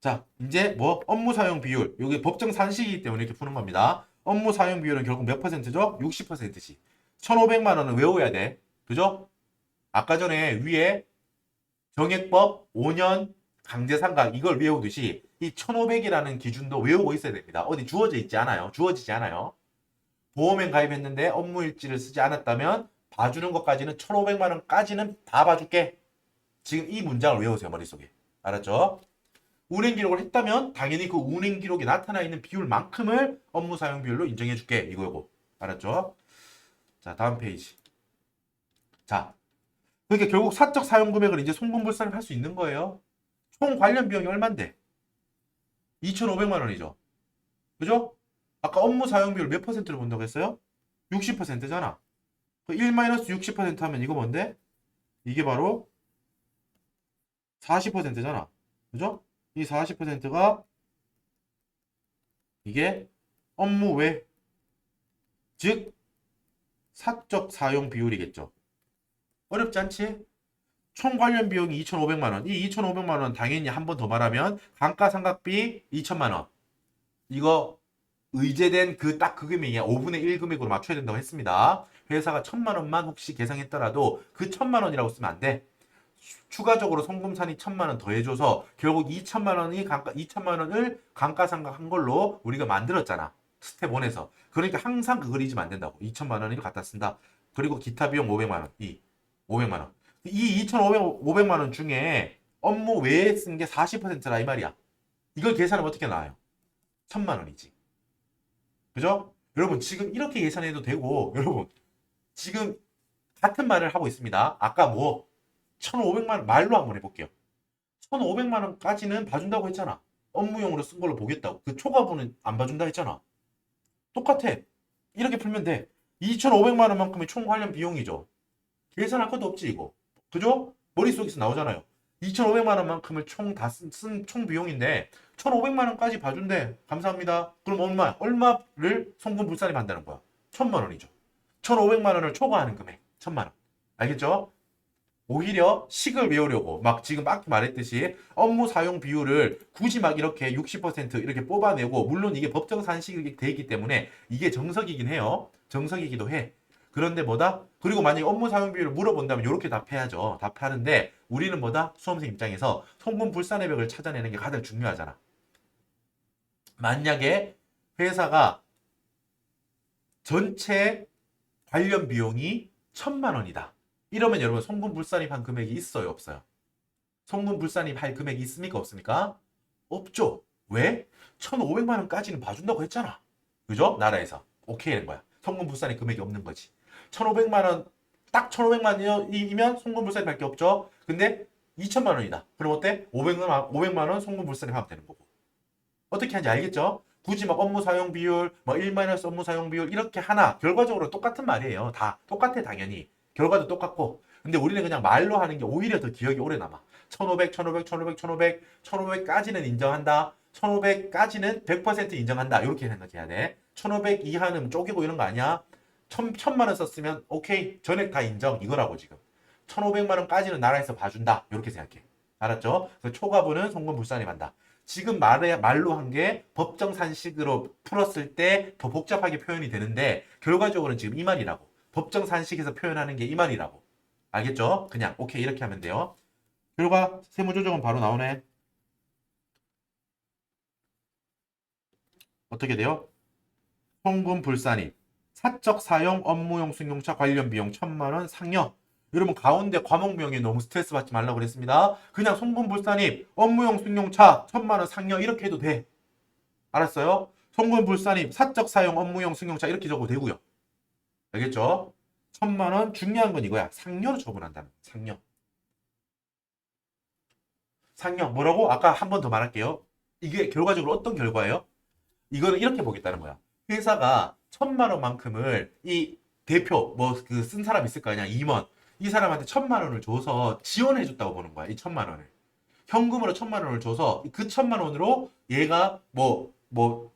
자, 이제 뭐 업무 사용 비율. 이게 법정 산식이기 때문에 이렇게 푸는 겁니다. 업무 사용 비율은 결국 몇 퍼센트죠? 60%지. 1,500만 원은 외워야 돼. 그죠? 아까 전에 위에 정액법 5년 강제상각 이걸 외우듯이 이 1,500이라는 기준도 외우고 있어야 됩니다. 어디 주어져 있지 않아요. 주어지지 않아요. 보험에 가입했는데 업무 일지를 쓰지 않았다면 봐주는 것까지는 1,500만 원까지는 다 봐줄게. 지금 이 문장을 외우세요. 머릿속에. 알았죠? 운행 기록을 했다면 당연히 그 운행 기록에 나타나 있는 비율만큼을 업무 사용 비율로 인정해 줄게. 이거고. 알았죠? 자, 다음 페이지. 자, 그러니까 결국 사적 사용 금액을 이제 송금불산을 할 수 있는 거예요. 총 관련 비용이 얼만데? 2,500만 원이죠. 그죠? 아까 업무 사용 비율 몇 퍼센트를 본다고 했어요? 60%잖아. 1-60% 하면 이거 뭔데? 이게 바로 40%잖아. 그죠? 이 40%가 이게 업무 외, 즉 사적 사용 비율이겠죠. 어렵지 않지? 총 관련 비용이 2,500만 원. 이 2,500만 원 당연히 한 번 더 말하면 감가상각비 2천만 원. 이거 의제된 그 딱 그 금액이 5분의 1 금액으로 맞춰야 된다고 했습니다. 회사가 1,000만 원만 혹시 계상했더라도 그 1,000만 원이라고 쓰면 안 돼. 추가적으로 송금산이 1,000만 원 더해줘서 결국 2천만 원을 감가상각한 걸로 우리가 만들었잖아. 스텝 1에서. 그러니까 항상 그걸 잊으면 안 된다고. 2천만 원을 갖다 쓴다. 그리고 기타 비용 500만 원. 500만 원. 이 2,500만 원 중에 업무 외에 쓴 게 40%라 이 말이야. 이걸 계산하면 어떻게 나와요? 1,000만 원이지. 그죠? 여러분 지금 이렇게 계산해도 되고 여러분 지금 같은 말을 하고 있습니다. 아까 뭐 1,500만 원 말로 한번 해볼게요. 1,500만 원까지는 봐준다고 했잖아. 업무용으로 쓴 걸로 보겠다고. 그 초과분은 안 봐준다 했잖아. 똑같아. 이렇게 풀면 돼. 2,500만 원만큼의 총 관련 비용이죠. 계산할 것도 없지 이거. 그죠? 머릿속에서 나오잖아요. 2,500만 원만큼을 총 다 쓴 총 비용인데 1,500만 원까지 봐준대. 감사합니다. 그럼 얼마를 송금불산이 받는다는 거야? 1,000만 원이죠. 1,500만 원을 초과하는 금액. 1,000만 원. 알겠죠? 오히려 식을 외우려고 막 지금 아까 말했듯이 업무 사용 비율을 굳이 막 이렇게 60% 이렇게 뽑아내고 물론 이게 법정 산식이 돼 있기 때문에 이게 정석이긴 해요. 정석이기도 해. 그런데 뭐다? 그리고 만약에 업무 사용 비율을 물어본다면 이렇게 답해야죠. 답하는데 우리는 뭐다? 수험생 입장에서 송금 불산의 벽을 찾아내는 게 가장 중요하잖아. 만약에 회사가 전체 관련 비용이 1,000만 원이다. 이러면 여러분 송금 불산입한 금액이 있어요, 없어요? 송금 불산입할 금액이 있습니까, 없습니까? 없죠. 왜? 1,500만 원까지는 봐준다고 했잖아. 그죠? 나라에서. 오케이 된 거야. 송금 불산입 금액이 없는 거지. 1,500만 원, 딱 1,500만 원이면 송금 불산입할 게 없죠. 근데 2,000만 원이다. 그럼 어때? 500만 원 송금 불산입하면 되는 거고. 어떻게 하는지 알겠죠? 굳이 막 업무 사용 비율, 뭐 1 업무 사용 비율 이렇게 하나 결과적으로 똑같은 말이에요. 다 똑같아 당연히. 결과도 똑같고. 근데 우리는 그냥 말로 하는 게 오히려 더 기억이 오래 남아. 1,500, 1,500, 1,500, 1,500, 1,500까지는 인정한다. 1,500까지는 100% 인정한다. 이렇게 생각해야 돼. 1,500 이하는 쪼개고 이런 거 아니야. 1,000만 원 썼으면 오케이 전액 다 인정 이거라고 지금. 1,500만 원까지는 나라에서 봐준다. 이렇게 생각해. 알았죠? 그래서 초과분은 송금 불산입한다. 지금 말로 한 게 법정 산식으로 풀었을 때 더 복잡하게 표현이 되는데 결과적으로는 지금 이 말이라고. 법정 산식에서 표현하는 게 이 말이라고. 알겠죠? 그냥 오케이 이렇게 하면 돼요. 결과 세무조정은 바로 나오네. 어떻게 돼요? 송금 불산입, 사적 사용 업무용 승용차 관련 비용 1,000만 원 상여. 여러분 가운데 과목명에 너무 스트레스 받지 말라고 그랬습니다. 그냥 송금 불산입, 업무용 승용차 1,000만 원 상여 이렇게 해도 돼. 알았어요? 송금 불산입, 사적 사용 업무용 승용차 이렇게 적어도 되고요. 알겠죠? 1,000만 원 중요한 건 이거야. 상여로 처분한다는 거야. 상여. 상여 뭐라고? 아까 한 번 더 말할게요. 이게 결과적으로 어떤 결과예요? 이거는 이렇게 보겠다는 거야. 회사가 1,000만 원만큼을 이 대표 뭐 그 쓴 사람 있을 거 아니야. 임원. 이 사람한테 1,000만 원을 줘서 지원해 줬다고 보는 거야. 이 1,000만 원을. 현금으로 1,000만 원을 줘서 그 1,000만 원으로 얘가 뭐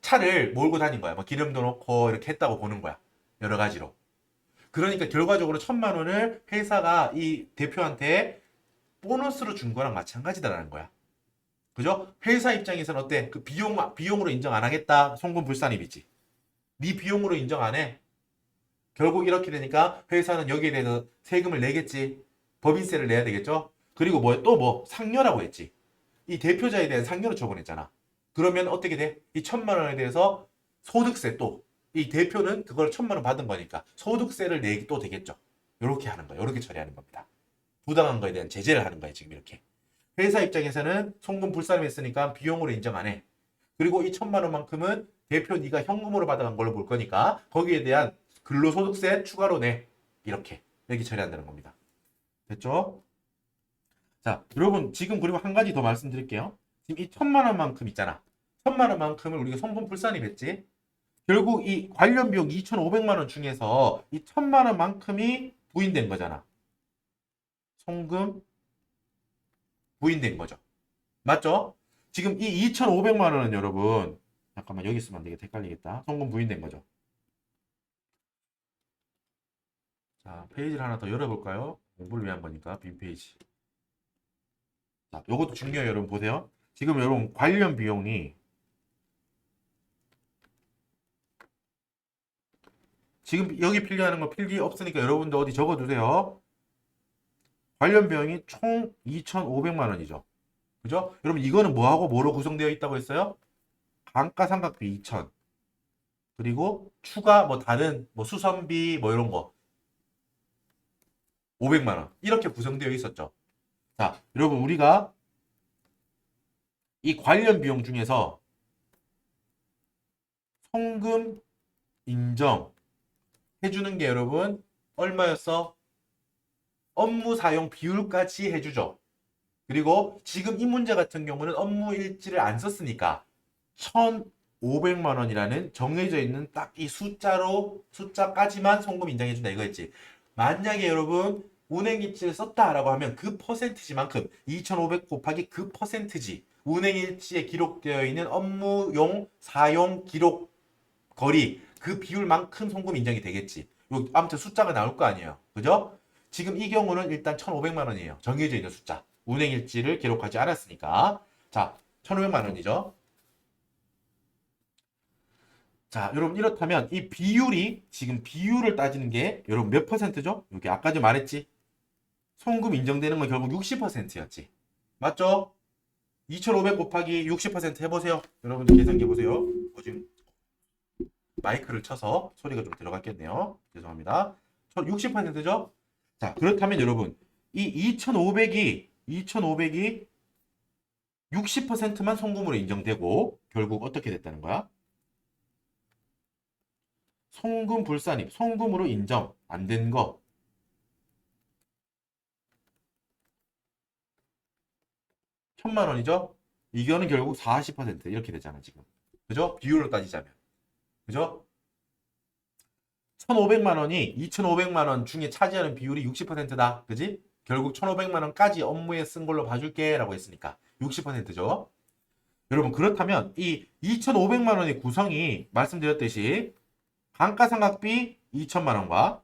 차를 몰고 다닌 거야. 뭐 기름도 넣고 이렇게 했다고 보는 거야. 여러 가지로. 그러니까 결과적으로 1,000만 원을 회사가 이 대표한테 보너스로 준 거랑 마찬가지다라는 거야. 그죠? 회사 입장에서는 어때? 그 비용으로 인정 안 하겠다. 송금 불산입이지. 네 비용으로 인정 안 해. 결국 이렇게 되니까 회사는 여기에 대해서 세금을 내겠지. 법인세를 내야 되겠죠? 그리고 또 상여라고 했지. 이 대표자에 대한 상여로 처분했잖아. 그러면 어떻게 돼? 이 1,000만 원에 대해서 소득세 또. 이 대표는 그걸 1,000만 원 받은 거니까 소득세를 내기 또 되겠죠. 이렇게 하는 거야. 이렇게 처리하는 겁니다. 부당한 거에 대한 제재를 하는 거야. 지금 이렇게. 회사 입장에서는 송금 불산했으니까 비용으로 인정 안 해. 그리고 이 1,000만 원만큼은 대표 네가 현금으로 받아간 걸로 볼 거니까 거기에 대한 근로소득세 추가로 내. 이렇게 처리한다는 겁니다. 됐죠? 자, 여러분 지금 그리고 한 가지 더 말씀드릴게요. 지금 이 1,000만 원만큼 있잖아. 1,000만 원만큼을 우리가 송금 불산입했지. 결국 이 관련 비용 2,500만 원 중에서 이 1,000만 원만큼이 부인된 거잖아. 송금 부인된 거죠. 맞죠? 지금 이 2,500만 원은 여러분 잠깐만 여기 있으면 안 되겠다. 헷갈리겠다. 송금 부인된 거죠. 자, 페이지를 하나 더 열어볼까요? 공부를 위한 거니까 빈 페이지. 자, 요것도 중요해요. 여러분 보세요. 지금 여러분 관련 비용이 지금 여기 필기하는 거 필기 없으니까 여러분도 어디 적어두세요. 관련 비용이 총 2,500만 원이죠. 그죠? 여러분 이거는 뭐하고 뭐로 구성되어 있다고 했어요? 감가상각비 2,000 그리고 추가 뭐 다른 뭐 수선비 뭐 이런 거 500만 원 이렇게 구성되어 있었죠. 자, 여러분 우리가 이 관련 비용 중에서 송금 인정 해주는 게 여러분 얼마였어? 업무 사용 비율까지 해주죠. 그리고 지금 이 문제 같은 경우는 업무 일지를 안 썼으니까 1,500만 원이라는 정해져 있는 딱 이 숫자까지만 송금 인정해준다 이거였지. 만약에 여러분 운행일지를 썼다라고 하면 그 퍼센티지만큼 2,500 곱하기 그 퍼센티지 운행일지에 기록되어 있는 업무용 사용 기록 거리 그 비율만큼 송금 인정이 되겠지. 아무튼 숫자가 나올 거 아니에요. 그죠? 지금 이 경우는 일단 1,500만 원이에요. 정해져 있는 숫자. 운행일지를 기록하지 않았으니까. 자, 1,500만 원이죠. 자, 여러분 이렇다면 이 비율이 지금 비율을 따지는 게 여러분 몇 퍼센트죠? 여기 아까 좀 말했지? 송금 인정되는 건 결국 60%였지. 맞죠? 2,500 곱하기 60% 해보세요. 여러분들 계산기 해보세요. 지금 마이크를 쳐서 소리가 좀 들어갔겠네요. 죄송합니다. 60%죠? 자, 그렇다면 여러분 이 2,500이 60%만 송금으로 인정되고 결국 어떻게 됐다는 거야? 송금 불산입, 송금으로 인정 안 된 거. 1,000만 원이죠? 이거는 결국 40% 이렇게 되잖아, 지금. 그죠? 비율로 따지자면. 그죠? 1,500만 원이 2,500만 원 중에 차지하는 비율이 60%다. 그지? 결국 1,500만 원까지 업무에 쓴 걸로 봐줄게 라고 했으니까 60%죠. 여러분 그렇다면 이 2,500만 원의 구성이 말씀드렸듯이 감가상각비 2천만 원과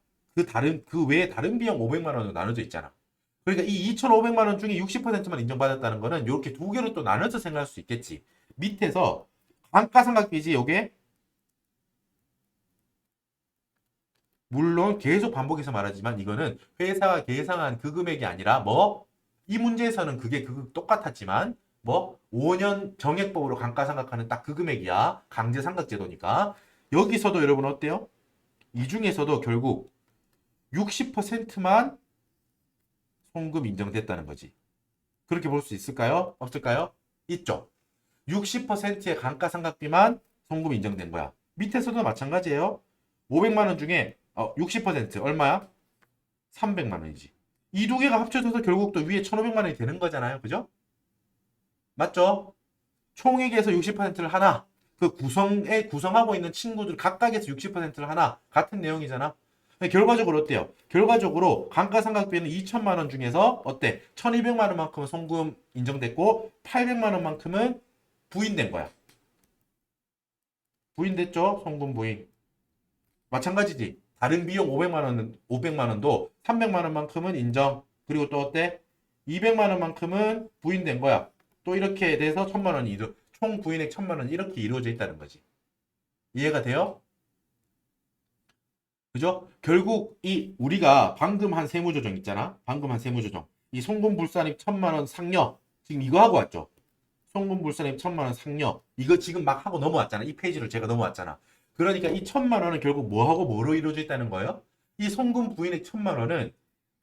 그 외에 다른 비용 500만 원으로 나눠져 있잖아. 그러니까 이 2,500만 원 중에 60%만 인정받았다는 거는 이렇게 두 개로 또 나눠서 생각할 수 있겠지. 밑에서 감가상각비지 요게 물론 계속 반복해서 말하지만 이거는 회사가 계상한 그 금액이 아니라 뭐 이 문제에서는 그게 똑같았지만 뭐 5년 정액법으로 감가상각하는 딱 그 금액이야. 강제상각제도니까. 여기서도 여러분 어때요? 이 중에서도 결국 60%만 송금 인정됐다는 거지. 그렇게 볼 수 있을까요? 없을까요? 있죠. 60%의 감가상각비만 송금 인정된 거야. 밑에서도 마찬가지예요. 500만 원 중에 60% 얼마야? 300만 원이지. 이 두 개가 합쳐져서 결국 또 위에 1,500만 원이 되는 거잖아요. 그죠? 맞죠? 총액에서 60%를 하나, 그 구성하고 있는 친구들 각각에서 60%를 하나, 같은 내용이잖아. 결과적으로 어때요? 결과적으로 감가상각비는 2천만 원 중에서 어때? 1,200만 원만큼은 송금 인정됐고 800만 원만큼은 부인된 거야. 부인됐죠? 송금 부인. 마찬가지지. 다른 비용 500만 원도 300만 원만큼은 인정. 그리고 또 어때? 200만 원만큼은 부인된 거야. 또 이렇게 돼서 1,000만 원이 총 부인액 1,000만 원 이렇게 이루어져 있다는 거지. 이해가 돼요? 그죠? 결국 이 우리가 방금 한 세무조정 있잖아. 방금 한 세무조정. 이 송금불산입 1,000만 원 상여. 지금 이거 하고 왔죠. 송금불산입 1,000만 원 상여. 이거 지금 막 하고 넘어왔잖아. 이 페이지를 제가 넘어왔잖아. 그러니까 이 1,000만 원은 결국 뭐하고 뭐로 이루어져 있다는 거예요? 이 송금 부인액 1,000만 원은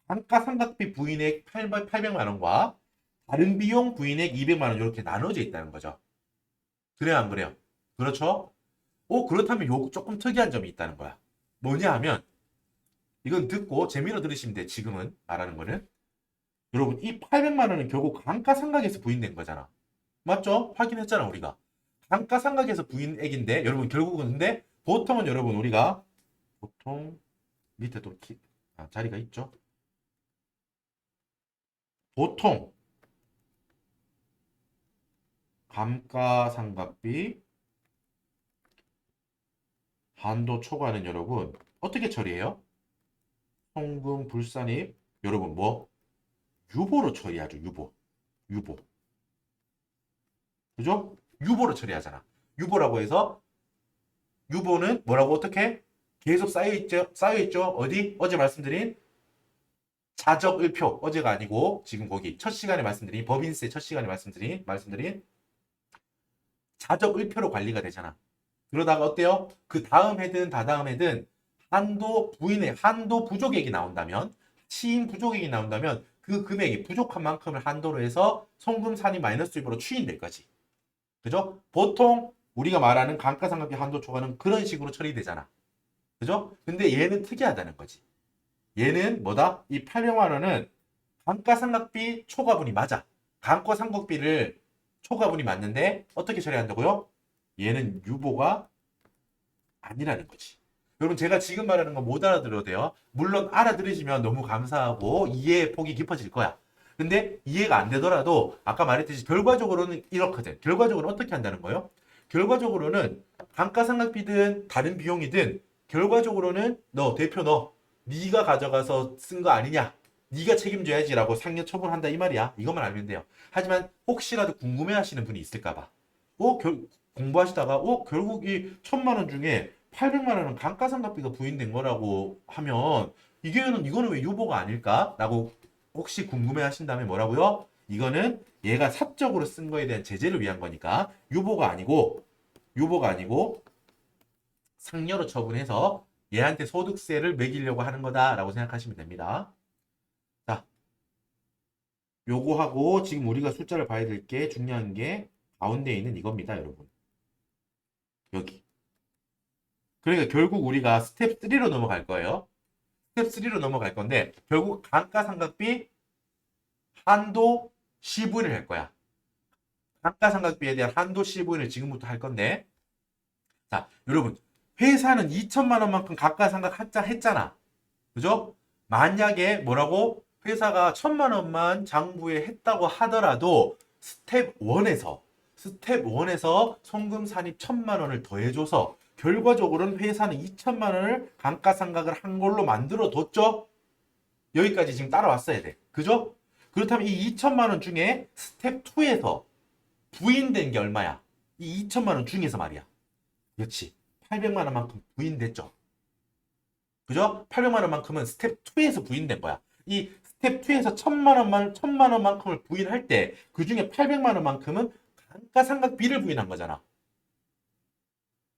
감가상각비 부인액 800만 원과 다른 비용 부인액 200만 원 이렇게 나눠져 있다는 거죠. 그래요, 안 그래요? 그렇죠? 그렇다면 요 조금 특이한 점이 있다는 거야. 뭐냐 하면 이건 듣고 재미로 들으시면 돼. 지금은 말하는 거는 여러분 이 800만 원은 결국 감가상각에서 부인된 거잖아. 맞죠? 확인했잖아 우리가. 감가상각에서 부인액인데 여러분 결국은 근데 보통은 여러분 우리가 보통 밑에 또 자리가 있죠. 보통 감가상각비 한도 초과는 여러분 어떻게 처리해요? 송금 불산입 여러분 뭐 유보로 처리하죠. 유보 그죠? 유보로 처리하잖아. 유보라고 해서 유보는 뭐라고 어떻게? 계속 쌓여있죠? 어디? 어제 말씀드린 자적을표. 어제가 아니고 지금 거기 첫 시간에 말씀드린 법인세 첫 시간에 말씀드린 자적을표로 관리가 되잖아. 그러다가 어때요? 그 다음 해든 다다음 해든 한도 부족액이 나온다면 시인 부족액이 나온다면 그 금액이 부족한 만큼을 한도로 해서 송금 산입 마이너스 수입으로 추인될 거지. 그죠? 보통 우리가 말하는 감가상각비 한도 초과는 그런 식으로 처리되잖아. 그죠? 근데 얘는 특이하다는 거지. 얘는 뭐다? 이 800만 원은 감가상각비 초과분이 맞아. 감가상각비를 초과분이 맞는데 어떻게 처리한다고요? 얘는 유보가 아니라는 거지. 여러분 제가 지금 말하는 거 못 알아들어도 돼요. 물론 알아들으시면 너무 감사하고 이해의 폭이 깊어질 거야. 근데 이해가 안 되더라도 아까 말했듯이 결과적으로는 이렇거든. 결과적으로는 어떻게 한다는 거예요? 결과적으로는 감가상각비든 다른 비용이든 결과적으로는 대표 네가 가져가서 쓴 거 아니냐? 네가 책임져야지라고 상여 처분한다 이 말이야. 이것만 알면 돼요. 하지만 혹시라도 궁금해하시는 분이 있을까 봐. 공부하시다가 결국 이 1,000만 원 중에 800만 원은 감가상각비가 부인된 거라고 하면 이거는 왜 유보가 아닐까? 라고 혹시 궁금해 하신다면 뭐라고요? 이거는 얘가 사적으로 쓴 거에 대한 제재를 위한 거니까 유보가 아니고 상여로 처분해서 얘한테 소득세를 매기려고 하는 거다라고 생각하시면 됩니다. 자, 요거 하고 지금 우리가 숫자를 봐야 될 게 중요한 게 가운데 있는 이겁니다, 여러분. 여기. 그러니까 결국 우리가 스텝 3로 넘어갈 거예요. 스텝 3로 넘어갈 건데 결국 감가상각비 한도 시분을 할 거야. 감가상각비에 대한 한도 시분을 지금부터 할 건데 자, 여러분 회사는 2천만 원만큼 감가상각 했잖아. 그죠? 만약에 뭐라고 회사가 1,000만 원만 장부에 했다고 하더라도 스텝 1에서 송금 산입 1,000만 원을 더해줘서 결과적으로는 회사는 2천만 원을 감가상각을 한 걸로 만들어 뒀죠. 여기까지 지금 따라왔어야 돼. 그죠? 그렇다면 이 2천만 원 중에 스텝 2에서 부인된 게 얼마야? 이 2천만 원 중에서 말이야. 그렇지. 800만 원만큼 부인됐죠. 그죠? 800만 원만큼은 스텝 2에서 부인된 거야. 이 스텝 2에서 1,000만 원만큼을 부인할 때 그 중에 800만 원만큼은 감가상각비를 부인한 거잖아.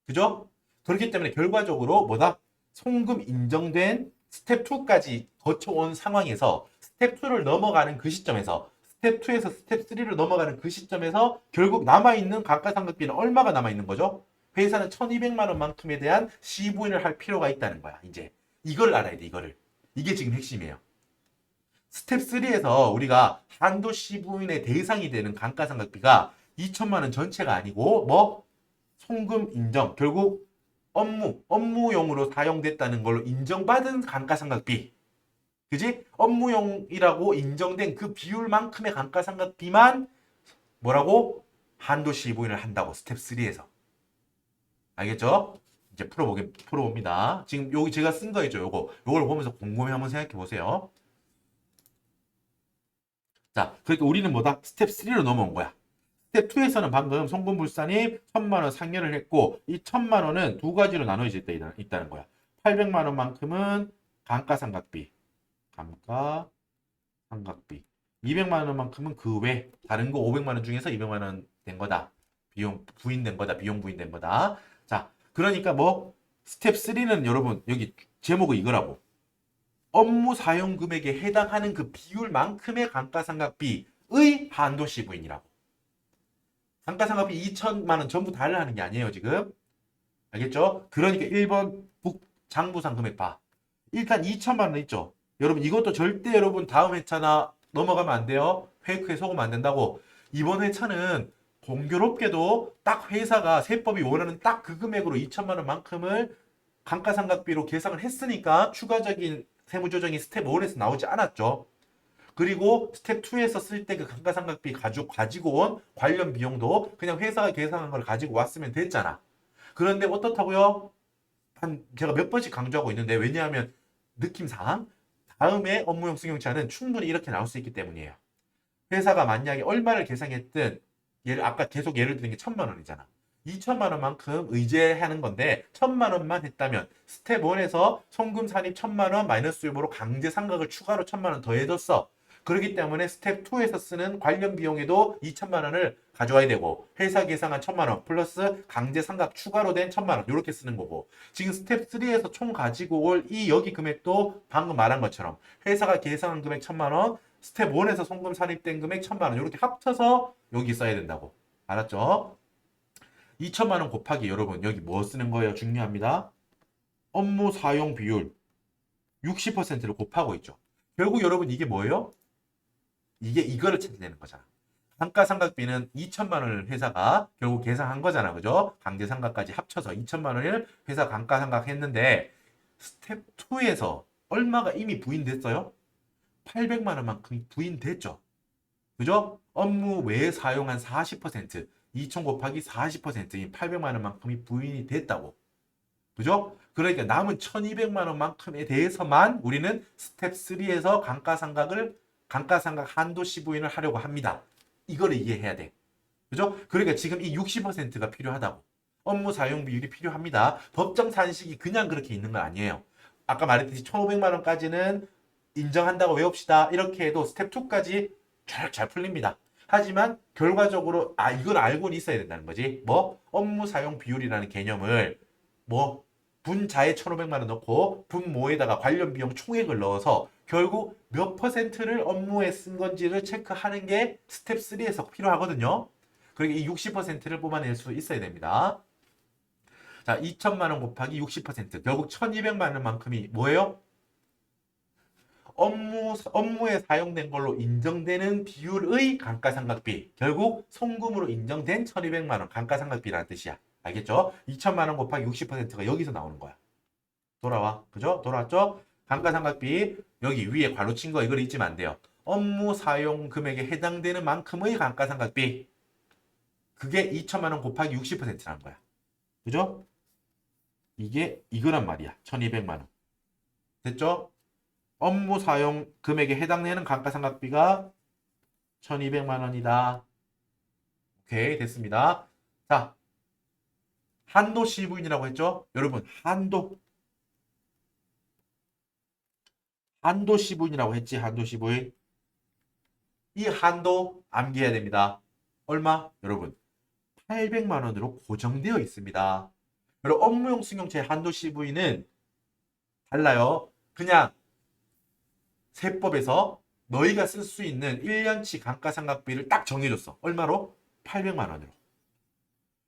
그죠? 그렇기 때문에 결과적으로 뭐다? 송금 인정된 스텝 2까지 거쳐온 상황에서 스텝 2를 넘어가는 그 시점에서 스텝 2에서 스텝 3를 넘어가는 그 시점에서 결국 남아있는 감가상각비는 얼마가 남아있는 거죠? 회사는 1,200만 원만큼에 대한 시부인을 할 필요가 있다는 거야. 이제 이걸 알아야 돼. 이거를. 이게 지금 핵심이에요. 스텝 3에서 우리가 한도 시부인의 대상이 되는 감가상각비가 2천만 원 전체가 아니고 송금 인정. 결국 업무용으로 사용됐다는 걸로 인정받은 감가상각비. 그지? 업무용이라고 인정된 그 비율만큼의 감가상각비만 뭐라고? 한도 시부인을 한다고 스텝 3에서. 알겠죠? 이제 풀어봅니다. 지금 여기 제가 쓴 거 있죠? 요걸 보면서 곰곰이 한번 생각해 보세요. 자, 그러니까 우리는 뭐다? 스텝 3로 넘어온 거야. 스텝 2에서는 방금 송금불산이 1,000만 원 상여를 했고 이 1,000만 원은 두 가지로 나눠져 있다는 거야. 800만 원만큼은 감가상각비. 200만 원만큼은 그 외 다른 거 500만 원 중에서 200만 원 된 거다. 비용 부인된 거다. 자, 그러니까 스텝 3는 여러분 여기 제목은 이거라고. 업무 사용 금액에 해당하는 그 비율만큼의 감가상각비의 한도 시부인이라고. 감가상각비 2천만 원 전부 다 하려는 게 아니에요, 지금. 알겠죠? 그러니까 1번 장부상 금액 봐. 일단 2천만 원 있죠. 여러분 이것도 절대 여러분 다음 회차나 넘어가면 안 돼요. 페이크에 속으면 안 된다고. 이번 회차는 공교롭게도 딱 회사가 세법이 원하는 딱 그 금액으로 2천만 원만큼을 감가상각비로 계산을 했으니까 추가적인 세무조정이 스텝 1에서 나오지 않았죠. 그리고 스텝 2에서 쓸 때 그 감가상각비 가지고 온 관련 비용도 그냥 회사가 계산한 걸 가지고 왔으면 됐잖아. 그런데 어떻다고요? 제가 몇 번씩 강조하고 있는데 왜냐하면 느낌상 다음에 업무용 승용차는 충분히 이렇게 나올 수 있기 때문이에요. 회사가 만약에 얼마를 계산했든 아까 계속 예를 드는 게 1,000만 원이잖아. 2천만 원만큼 의제하는 건데 1천만 원만 했다면 스텝 1에서 송금 산입 1천만 원 마이너스 유보로 강제 상각을 추가로 1천만 원 더해줬어. 그렇기 때문에 스텝 2에서 쓰는 관련 비용에도 2천만 원을 가져와야 되고 회사 계상한 1천만 원 플러스 강제 상각 추가로 된 1천만 원 이렇게 쓰는 거고 지금 스텝 3에서 총 가지고 올 이 여기 금액도 방금 말한 것처럼 회사가 계상한 금액 1천만 원 스텝 1에서 송금 산입된 금액 1천만 원 이렇게 합쳐서 여기 써야 된다고. 알았죠? 2천만 원 곱하기 여러분 여기 뭐 쓰는 거예요? 중요합니다. 업무 사용 비율 60%를 곱하고 있죠. 결국 여러분 이게 뭐예요? 이게 이거를 찾아내는 거잖아. 감가상각비는 2천만 원을 회사가 결국 계산한 거잖아. 그죠? 강제상각까지 합쳐서 2천만 원을 회사 감가상각했는데 스텝 2에서 얼마가 이미 부인됐어요? 800만 원만큼 부인됐죠. 그죠? 업무 외에 사용한 40%, 2천 곱하기 40%인 800만 원만큼이 부인이 됐다고. 그죠? 그러니까 남은 1200만 원만큼에 대해서만 우리는 스텝 3에서 감가상각 한도 시부인을 하려고 합니다. 이거를 이해해야 돼. 그죠? 그러니까 지금 이 60%가 필요하다고. 업무 사용 비율이 필요합니다. 법정 산식이 그냥 그렇게 있는 건 아니에요. 아까 말했듯이 1500만 원까지는 인정한다고 외웁시다. 이렇게 해도 스텝 2까지 잘 풀립니다. 하지만 결과적으로 이걸 알고는 있어야 된다는 거지. 뭐 업무 사용 비율이라는 개념을 뭐 분자에 1,500만 원 넣고 분모에다가 관련 비용 총액을 넣어서 결국 몇 퍼센트를 업무에 쓴 건지를 체크하는 게 스텝 3에서 필요하거든요. 그러니까 이 60%를 뽑아낼 수 있어야 됩니다. 자, 2천만 원 곱하기 60% 결국 1,200만 원만큼이 뭐예요? 업무에 사용된 걸로 인정되는 비율의 감가상각비. 결국 송금으로 인정된 1,200만 원 감가상각비라는 뜻이야. 알겠죠? 2천만 원 곱하기 60%가 여기서 나오는 거야. 돌아와. 그죠? 돌아왔죠? 감가상각비 여기 위에 괄호 친 거 이걸 잊으면 안 돼요. 업무 사용 금액에 해당되는 만큼의 감가상각비. 그게 2천만 원 곱하기 60%라는 거야. 그죠? 이게 이거란 말이야. 1,200만 원. 됐죠? 업무 사용 금액에 해당되는 감가상각비가 1,200만 원이다. 오케이, 됐습니다. 자, 한도 시부인이라고 했죠? 여러분, 한도 시부인이라고 했지, 한도 시부인. 이 한도 암기해야 됩니다. 얼마? 여러분, 800만 원으로 고정되어 있습니다. 여러분, 업무용 승용차의 한도 시부인은 달라요. 그냥 세법에서 너희가 쓸 수 있는 1년치 감가상각비를 딱 정해줬어. 얼마로? 800만 원으로.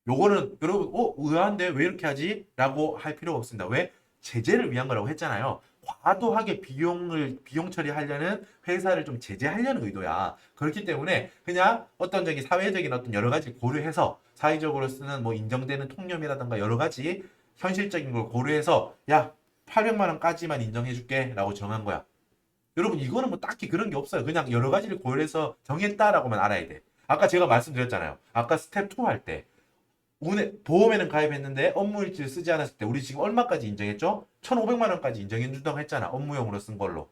요거는 여러분 의아한데 왜 이렇게 하지? 라고 할 필요가 없습니다. 왜? 제재를 위한 거라고 했잖아요. 과도하게 비용 처리하려는 회사를 좀 제재하려는 의도야. 그렇기 때문에 그냥 어떤 적인 사회적인 어떤 여러 가지 고려해서 사회적으로 쓰는 뭐 인정되는 통념이라든가 여러 가지 현실적인 걸 고려해서 야 800만 원까지만 인정해 줄게 라고 정한 거야. 여러분 이거는 뭐 딱히 그런 게 없어요. 그냥 여러 가지를 고려해서 정했다라고만 알아야 돼. 아까 제가 말씀드렸잖아요. 아까 스텝 2 할 때 보험에는 가입했는데 업무일지를 쓰지 않았을 때 우리 지금 얼마까지 인정했죠? 1,500만 원까지 인정해 준다고 했잖아. 업무용으로 쓴 걸로.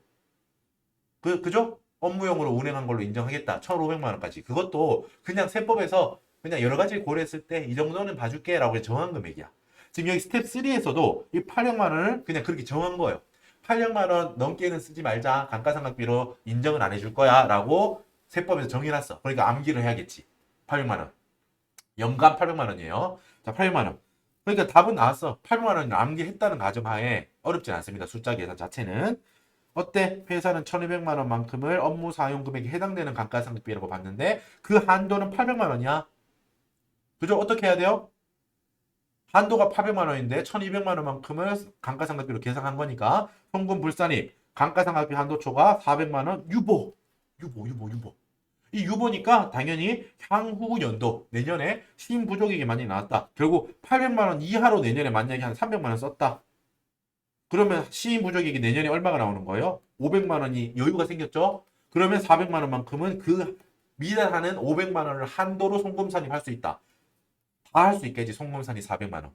그죠? 업무용으로 운행한 걸로 인정하겠다. 1,500만 원까지. 그것도 그냥 세법에서 그냥 여러 가지를 고려했을 때 이 정도는 봐줄게 라고 정한 금액이야. 지금 여기 스텝 3에서도 이 800만 원을 그냥 그렇게 정한 거예요. 800만 원 넘게는 쓰지 말자. 감가상각비로 인정은 안 해줄 거야. 라고 세법에서 정해놨어. 그러니까 암기를 해야겠지. 800만 원. 연간 800만 원이에요. 자, 800만 원. 그러니까 답은 나왔어. 800만 원을 암기했다는 가정하에 어렵진 않습니다. 숫자 계산 자체는. 어때? 회사는 1,200만 원만큼을 업무 사용 금액에 해당되는 감가상각비라고 봤는데 그 한도는 800만 원이야. 그죠? 어떻게 해야 돼요? 한도가 800만 원인데 1,200만 원만큼을 감가상각비로 계산한 거니까 송금 불산입 감가상각비 한도초가 400만 원 유보. 이 유보니까 당연히 향후 연도 내년에 신부족액이 많이 나왔다. 결국 800만 원 이하로 내년에 만약에 한 300만 원 썼다. 그러면 시인부족액이 내년에 얼마가 나오는 거예요? 500만 원이 여유가 생겼죠? 그러면 400만 원만큼은 그 미달하는 500만 원을 한도로 송금 산입할 수 있다. 다 할 수 있겠지. 송금 산입 400만 원.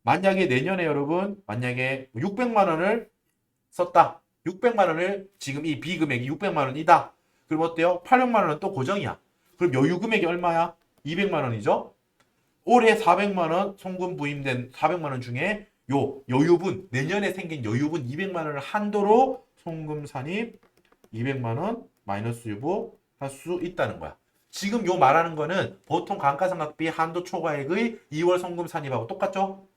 만약에 내년에 여러분 만약에 600만 원을 썼다. 600만 원을 지금 이 비금액이 600만 원이다. 그럼 어때요? 800만 원은 또 고정이야. 그럼 여유 금액이 얼마야? 200만 원이죠? 올해 400만 원 송금 부임된 400만 원 중에 요 여유분, 내년에 생긴 여유분 200만 원을 한도로 송금 산입 200만 원 마이너스 유보 할 수 있다는 거야. 지금 요 말하는 거는 보통 감가상각비 한도 초과액의 2월 송금 산입하고 똑같죠?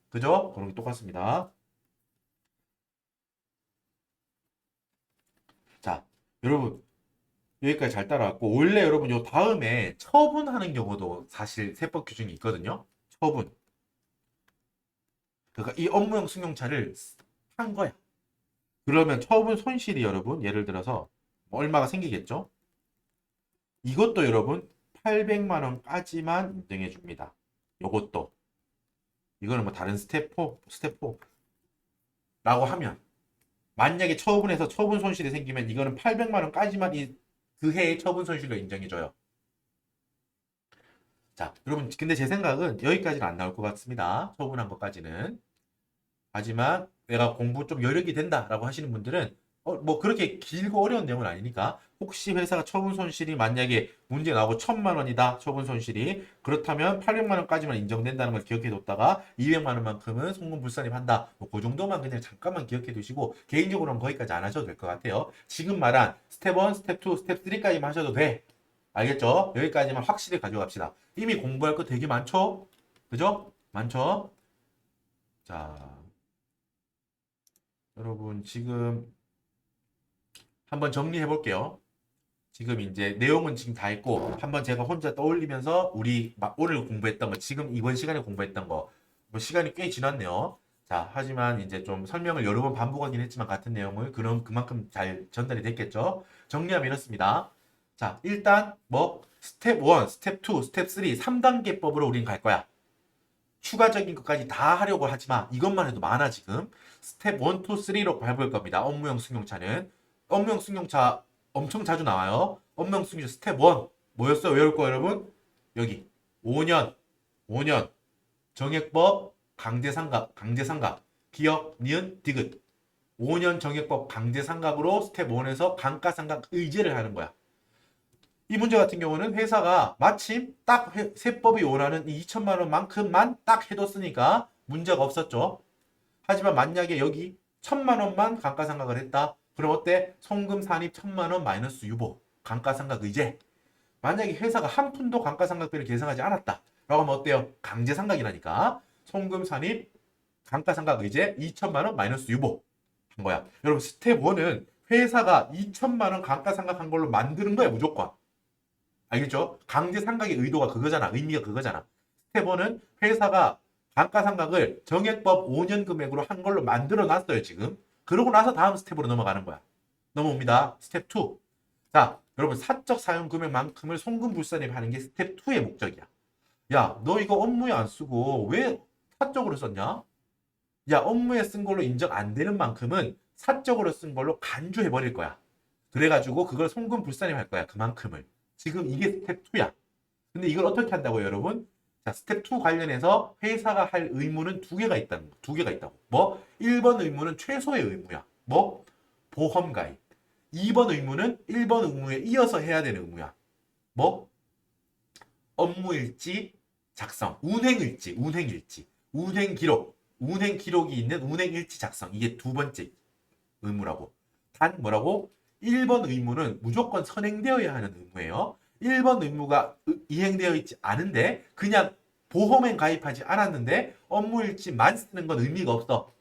그죠? 그런 게 똑같습니다. 자, 여러분 여기까지 잘 따라왔고 원래 여러분 요 다음에 처분하는 경우도 사실 세법 규정이 있거든요. 처분. 그러니까 이 업무용 승용차를 한 거야. 그러면 처분 손실이 여러분 예를 들어서 얼마가 생기겠죠? 이것도 여러분 800만 원까지만 인정해 줍니다. 요것도 이거는 뭐 다른 스텝 4, 스텝 4라고 하면 만약에 처분해서 처분 손실이 생기면 이거는 800만 원까지만 그 해의 처분 손실로 인정해 줘요. 자, 여러분 근데 제 생각은 여기까지는 안 나올 것 같습니다. 처분한 것까지는. 하지만 내가 공부 좀 여력이 된다라고 하시는 분들은 뭐 그렇게 길고 어려운 내용은 아니니까 혹시 회사가 처분 손실이 만약에 문제 나오고 1000만 원이다 처분 손실이 그렇다면 800만 원까지만 인정된다는 걸 기억해 뒀다가 200만 원만큼은 송금 불산입한다 뭐그 정도만 그냥 잠깐만 기억해 두시고 개인적으로는 거기까지 안 하셔도 될 것 같아요. 지금 말한 스텝 1, 스텝 2, 스텝 3까지만 하셔도 돼. 알겠죠? 여기까지만 확실히 가져갑시다. 이미 공부할 거 되게 많죠? 그죠? 많죠? 자, 여러분 지금 한번 정리해 볼게요. 지금 이제 내용은 지금 다 했고 한번 제가 혼자 떠올리면서 우리 오늘 공부했던 거 지금 이번 시간에 공부했던 거 뭐 시간이 꽤 지났네요. 자, 하지만 이제 좀 설명을 여러 번 반복하긴 했지만 같은 내용을 그만큼 잘 전달이 됐겠죠. 정리하면 이렇습니다. 자, 일단 뭐 스텝 1, 스텝 2, 스텝 3, 3단계법으로 우린 갈 거야. 추가적인 것까지 다 하려고 하지 마. 이것만 해도 많아 지금. 스텝 1, 2, 3로 밟을 겁니다. 업무용 승용차는. 업무용 승용차 엄청 자주 나와요. 업무용 승용차 스텝 1 뭐였어요? 외울 거예요 여러분? 여기 5년 정액법 강제상각 기억 니은 디귿 5년 정액법 강제상각으로 스텝 1에서 감가상각 의제를 하는 거야. 이 문제 같은 경우는 회사가 마침 딱 세법이 원하는 이 2천만 원만큼만 딱 해뒀으니까 문제가 없었죠. 하지만 만약에 여기 1천만 원만 감가상각을 했다. 그럼 어때? 송금 산입 1천만 원 마이너스 유보 감가상각 의제. 만약에 회사가 한 푼도 감가상각비를 계산하지 않았다. 라고 하면 어때요? 강제상각이라니까. 송금 산입 감가상각 의제 2천만 원 마이너스 유보 한 거야. 여러분 스텝 1은 회사가 2천만 원 감가상각한 걸로 만드는 거야 무조건. 알겠죠? 강제상각의 의도가 그거잖아. 의미가 그거잖아. 스텝 1은 회사가 감가상각을 정액법 5년 금액으로 한 걸로 만들어 놨어요, 지금. 그러고 나서 다음 스텝으로 넘어가는 거야. 넘어옵니다. 스텝 2. 자, 여러분 사적 사용 금액만큼을 송금 불산입하는 게 스텝 2의 목적이야. 야, 너 이거 업무에 안 쓰고 왜 사적으로 썼냐? 야, 업무에 쓴 걸로 인정 안 되는 만큼은 사적으로 쓴 걸로 간주해 버릴 거야. 그래가지고 그걸 송금 불산입할 거야, 그만큼을. 지금 이게 스텝 2야. 근데 이걸 어떻게 한다고요, 여러분? 자, 스텝 2 관련해서 회사가 할 의무는 두 개가 있다는 거. 두 개가 있다고. 뭐? 1번 의무는 최소의 의무야. 뭐? 보험 가입. 2번 의무는 1번 의무에 이어서 해야 되는 의무야. 뭐? 업무 일지 작성. 운행 일지. 운행 기록. 운행 기록이 있는 운행 일지 작성. 이게 두 번째 의무라고. 단 뭐라고? 1번 의무는 무조건 선행되어야 하는 의무예요. 1번 의무가 이행되어 있지 않은데 그냥 보험에 가입하지 않았는데 업무일지만 쓰는 건 의미가 없어.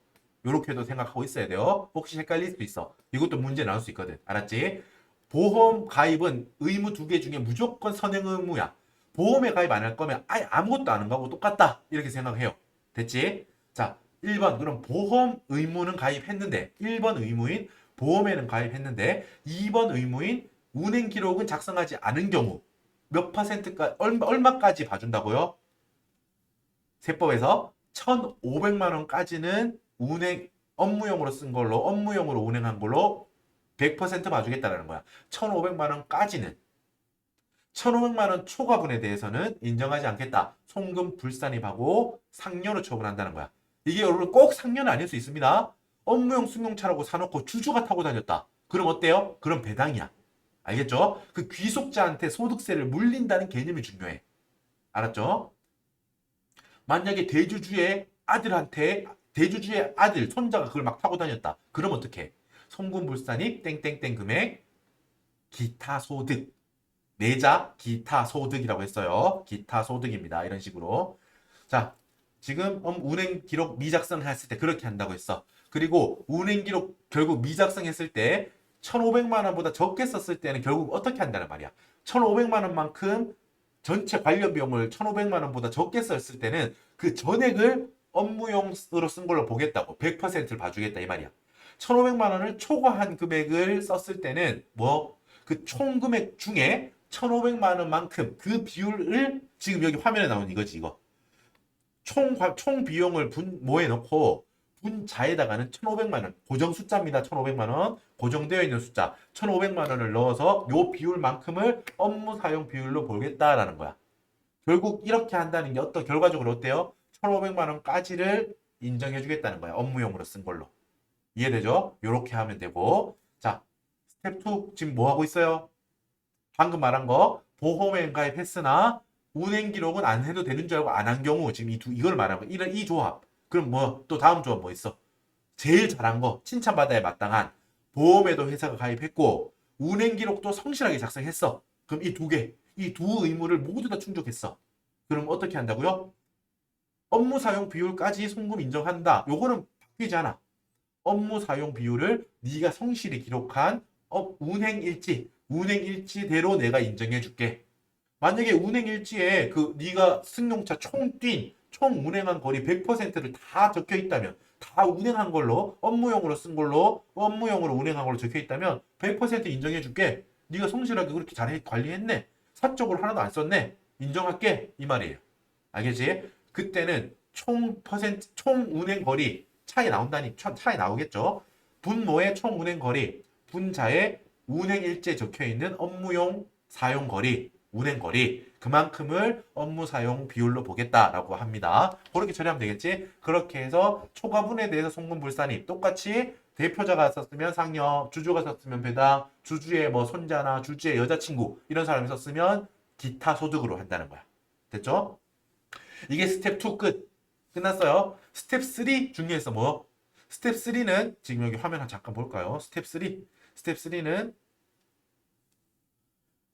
이렇게도 생각하고 있어야 돼요. 혹시 헷갈릴 수도 있어. 이것도 문제 나올 수 있거든. 알았지? 보험 가입은 의무 두 개 중에 무조건 선행 의무야. 보험에 가입 안 할 거면 아예 아무것도 안 한 거하고 똑같다. 이렇게 생각해요. 됐지? 자, 1번 그럼 보험 의무는 가입했는데 1번 의무인 보험에는 가입했는데 2번 의무인 운행 기록은 작성하지 않은 경우 몇 퍼센트까 얼마까지 봐준다고요? 세법에서 1,500만 원까지는 운행 업무용으로 쓴 걸로 업무용으로 운행한 걸로 100% 봐주겠다는 거야. 1,500만 원까지는 1,500만 원 초과분에 대해서는 인정하지 않겠다. 송금 불산입하고 상료로 처분한다는 거야. 이게 여러분 꼭 상료는 아닐 수 있습니다. 업무용 승용차라고 사놓고 주주가 타고 다녔다. 그럼 어때요? 그럼 배당이야. 알겠죠? 그 귀속자한테 소득세를 물린다는 개념이 중요해. 알았죠? 만약에 대주주의 아들, 손자가 그걸 막 타고 다녔다. 그럼 어떻게? 송금불산입 땡땡땡 금액 기타 소득. 내자 기타 소득이라고 했어요. 기타 소득입니다. 이런 식으로. 자, 지금 운행 기록 미작성 했을 때 그렇게 한다고 했어. 그리고 운행 기록 결국 미작성 했을 때 1,500만 원보다 적게 썼을 때는 결국 어떻게 한다는 말이야. 1,500만 원만큼 전체 관련 비용을 1,500만 원보다 적게 썼을 때는 그 전액을 업무용으로 쓴 걸로 보겠다고. 100%를 봐주겠다 이 말이야. 1,500만 원을 초과한 금액을 썼을 때는 그 총 금액 중에 1,500만 원만큼 그 비율을 지금 여기 화면에 나온 이거지 이거. 총 비용을 뭐에 넣고 분자에다가는 1,500만 원 고정 숫자입니다. 1,500만 원 고정되어 있는 숫자 1,500만 원을 넣어서 요 비율만큼을 업무 사용 비율로 보겠다라는 거야. 결국 이렇게 한다는 게 결과적으로 어때요? 1,500만 원까지를 인정해 주겠다는 거야. 업무용으로 쓴 걸로. 이해되죠? 요렇게 하면 되고. 자, 스텝 2 지금 뭐 하고 있어요? 방금 말한 거 보험에 가입했으나 운행 기록은 안 해도 되는 줄 알고 안 한 경우 지금 이걸 말하는 거. 이런 이 조합. 그럼 또 다음 조합 뭐 있어? 제일 잘한 거 칭찬받아야 마땅한 보험에도 회사가 가입했고 운행 기록도 성실하게 작성했어. 그럼 이 두 개, 이 두 의무를 모두 다 충족했어. 그럼 어떻게 한다고요? 업무 사용 비율까지 송금 인정한다. 요거는 바뀌지 않아. 업무 사용 비율을 네가 성실히 기록한 운행 일지대로 내가 인정해 줄게. 만약에 운행 일지에 네가 승용차 총 운행한 거리 100%를 다 적혀 있다면 다 운행한 걸로 업무용으로 쓴 걸로 업무용으로 운행한 걸로 적혀 있다면 100% 인정해 줄게. 네가 성실하게 그렇게 잘 관리했네. 사적으로 하나도 안 썼네. 인정할게. 이 말이에요. 알겠지? 그때는 총 운행 거리 차이 나오겠죠. 분모의 총 운행 거리, 분자의 운행 일지에 적혀 있는 업무용 사용 거리, 운행 거리 그만큼을 업무 사용 비율로 보겠다라고 합니다. 그렇게 처리하면 되겠지? 그렇게 해서 초과분에 대해서 송금불산입 똑같이 대표자가 썼으면 상여, 주주가 썼으면 배당, 주주의 손자나 주주의 여자친구 이런 사람이 썼으면 기타 소득으로 한다는 거야. 됐죠? 이게 스텝 2 끝났어요. 스텝 3 중에서 스텝 3는 지금 여기 화면 잠깐 볼까요? 스텝 3는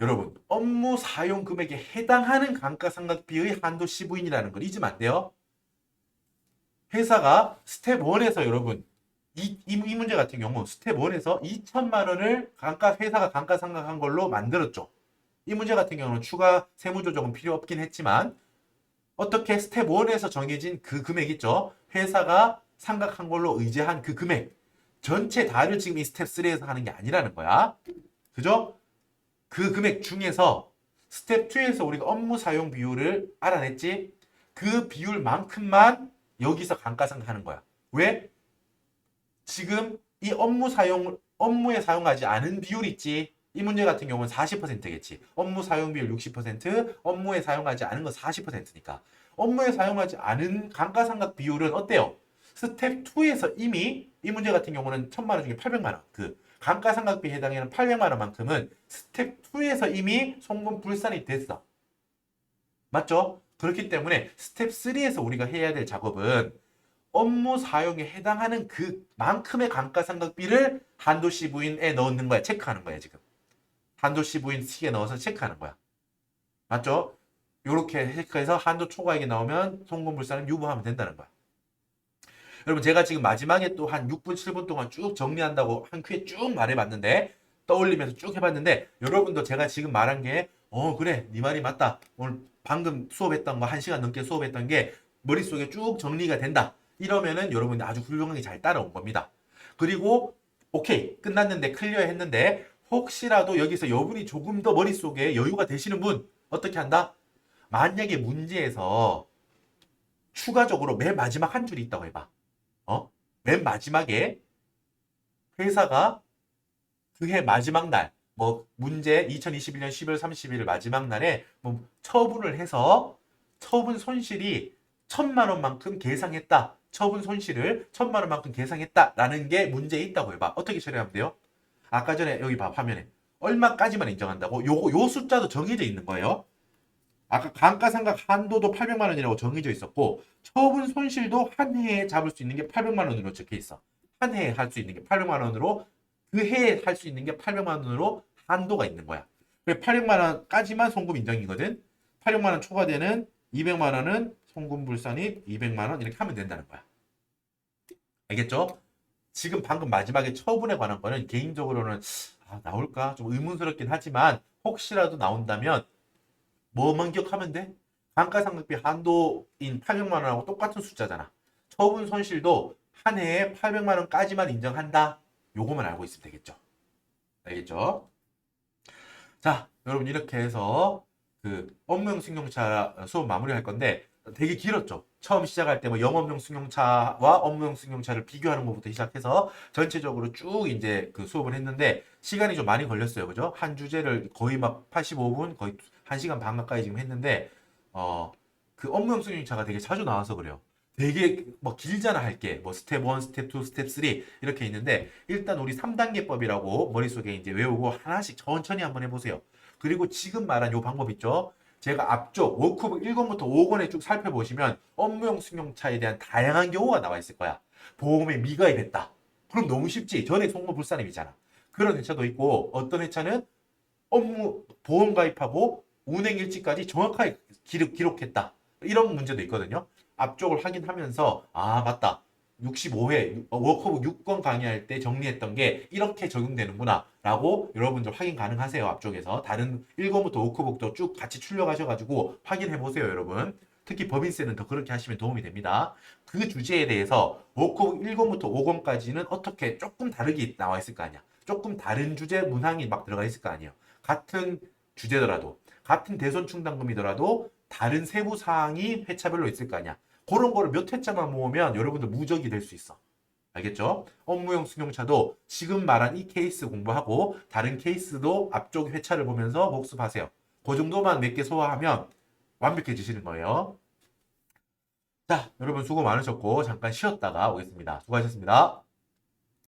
여러분 업무 사용 금액에 해당하는 감가상각비의 한도 CV인이라는 걸 잊으면 안 돼요. 회사가 스텝 1에서 여러분 이 문제 같은 경우 스텝 1에서 2천만 원을 회사가 감가상각한 걸로 만들었죠. 이 문제 같은 경우는 추가 세무조정은 필요 없긴 했지만 어떻게 스텝 1에서 정해진 그 금액 있죠. 회사가 상각한 걸로 의제한 그 금액 전체 다를 지금 이 스텝 3에서 하는 게 아니라는 거야. 그죠? 그 금액 중에서 스텝 2에서 우리가 업무 사용 비율을 알아냈지? 그 비율만큼만 여기서 감가상각하는 거야. 왜? 지금 이 업무에 사용하지 않은 비율 있지? 이 문제 같은 경우는 40%겠지. 업무 사용 비율 60%, 업무에 사용하지 않은 건 40%니까. 업무에 사용하지 않은 감가상각 비율은 어때요? 스텝 2에서 이미 이 문제 같은 경우는 1,000만 원 중에 800만 원. 감가상각비에 해당하는 800만 원만큼은 스텝 2에서 이미 송금 불산이 됐어. 맞죠? 그렇기 때문에 스텝 3에서 우리가 해야 될 작업은 업무 사용에 해당하는 그만큼의 감가상각비를 한도 CV인에 넣는 거야. 체크하는 거야, 지금. 한도 CV인 C에 넣어서 체크하는 거야. 맞죠? 요렇게 체크해서 한도 초과액이 나오면 송금불산은 유보하면 된다는 거야. 여러분 제가 지금 마지막에 또 한 6분, 7분 동안 쭉 정리한다고 한 큐에 쭉 말해봤는데 떠올리면서 쭉 해봤는데 여러분도 제가 지금 말한 게 그래 네 말이 맞다. 오늘 방금 수업했던 거 1시간 넘게 수업했던 게 머릿속에 쭉 정리가 된다. 이러면은 여러분이 아주 훌륭하게 잘 따라온 겁니다. 그리고 오케이 끝났는데 클리어 했는데 혹시라도 여기서 여분이 조금 더 머릿속에 여유가 되시는 분 어떻게 한다? 만약에 문제에서 추가적으로 맨 마지막 한 줄이 있다고 해봐. 맨 마지막에 회사가 그해 마지막 날, 문제 2021년 12월 30일 마지막 날에 처분을 해서 처분 손실이 1,000만 원만큼 계상했다. 처분 손실을 1,000만 원만큼 계상했다라는 게 문제에 있다고 해봐. 어떻게 처리하면 돼요? 아까 전에 여기 봐 화면에 얼마까지만 인정한다고? 요 숫자도 정해져 있는 거예요. 아까 감가상각 한도도 800만 원이라고 정해져 있었고 처분 손실도 한 해에 잡을 수 있는 게 800만 원으로 적혀 있어. 한 해에 할 수 있는 게 800만 원으로 그 해에 할 수 있는 게 800만 원으로 한도가 있는 거야. 800만 원까지만 송금 인정이거든. 800만 원 초과되는 200만 원은 송금 불산입 200만 원 이렇게 하면 된다는 거야. 알겠죠? 지금 방금 마지막에 처분에 관한 거는 개인적으로는 나올까? 좀 의문스럽긴 하지만 혹시라도 나온다면 뭐만 기억하면 돼? 감가상각비 한도인 800만 원하고 똑같은 숫자잖아. 처분 손실도 한 해에 800만 원까지만 인정한다. 요거만 알고 있으면 되겠죠. 알겠죠? 자, 여러분 이렇게 해서 그 업무용 승용차 수업 마무리할 건데 되게 길었죠. 처음 시작할 때 뭐 영업용 승용차와 업무용 승용차를 비교하는 것부터 시작해서 전체적으로 쭉 이제 그 수업을 했는데 시간이 좀 많이 걸렸어요. 그죠? 한 주제를 거의 막 85분, 거의 1시간 반 가까이 지금 했는데 어, 그 업무용 승용차가 되게 자주 나와서 그래요. 되게 뭐 길잖아 할 게. 뭐 스텝 1, 스텝 2, 스텝 3 이렇게 있는데 일단 우리 3단계법이라고 머릿속에 이제 외우고 하나씩 천천히 한번 해보세요. 그리고 지금 말한 요 방법 있죠? 제가 앞쪽 워크북 1권부터 5권에 쭉 살펴보시면 업무용 승용차에 대한 다양한 경우가 나와 있을 거야. 보험에 미가입했다. 그럼 너무 쉽지. 전액 송금 불산임이잖아. 그런 회차도 있고 어떤 회차는 업무 보험 가입하고 운행 일지까지 정확하게 기록했다. 이런 문제도 있거든요. 앞쪽을 확인하면서 맞다. 65회 워크북 6권 강의할 때 정리했던 게 이렇게 적용되는구나 라고 여러분들 확인 가능하세요. 앞쪽에서 다른 1권부터 워크북도 쭉 같이 출력하셔가지고 확인해 보세요. 여러분 특히 법인세는 더 그렇게 하시면 도움이 됩니다. 그 주제에 대해서 워크북 1권부터 5권까지는 어떻게 조금 다르게 나와 있을 거 아니야. 조금 다른 주제 문항이 막 들어가 있을 거 아니에요. 같은 주제더라도 같은 대손 충당금이더라도 다른 세부 사항이 회차별로 있을 거 아니야. 그런 거를 몇 회차만 모으면 여러분들 무적이 될 수 있어. 알겠죠? 업무용 승용차도 지금 말한 이 케이스 공부하고 다른 케이스도 앞쪽 회차를 보면서 복습하세요. 그 정도만 몇 개 소화하면 완벽해지시는 거예요. 자, 여러분 수고 많으셨고 잠깐 쉬었다가 오겠습니다. 수고하셨습니다.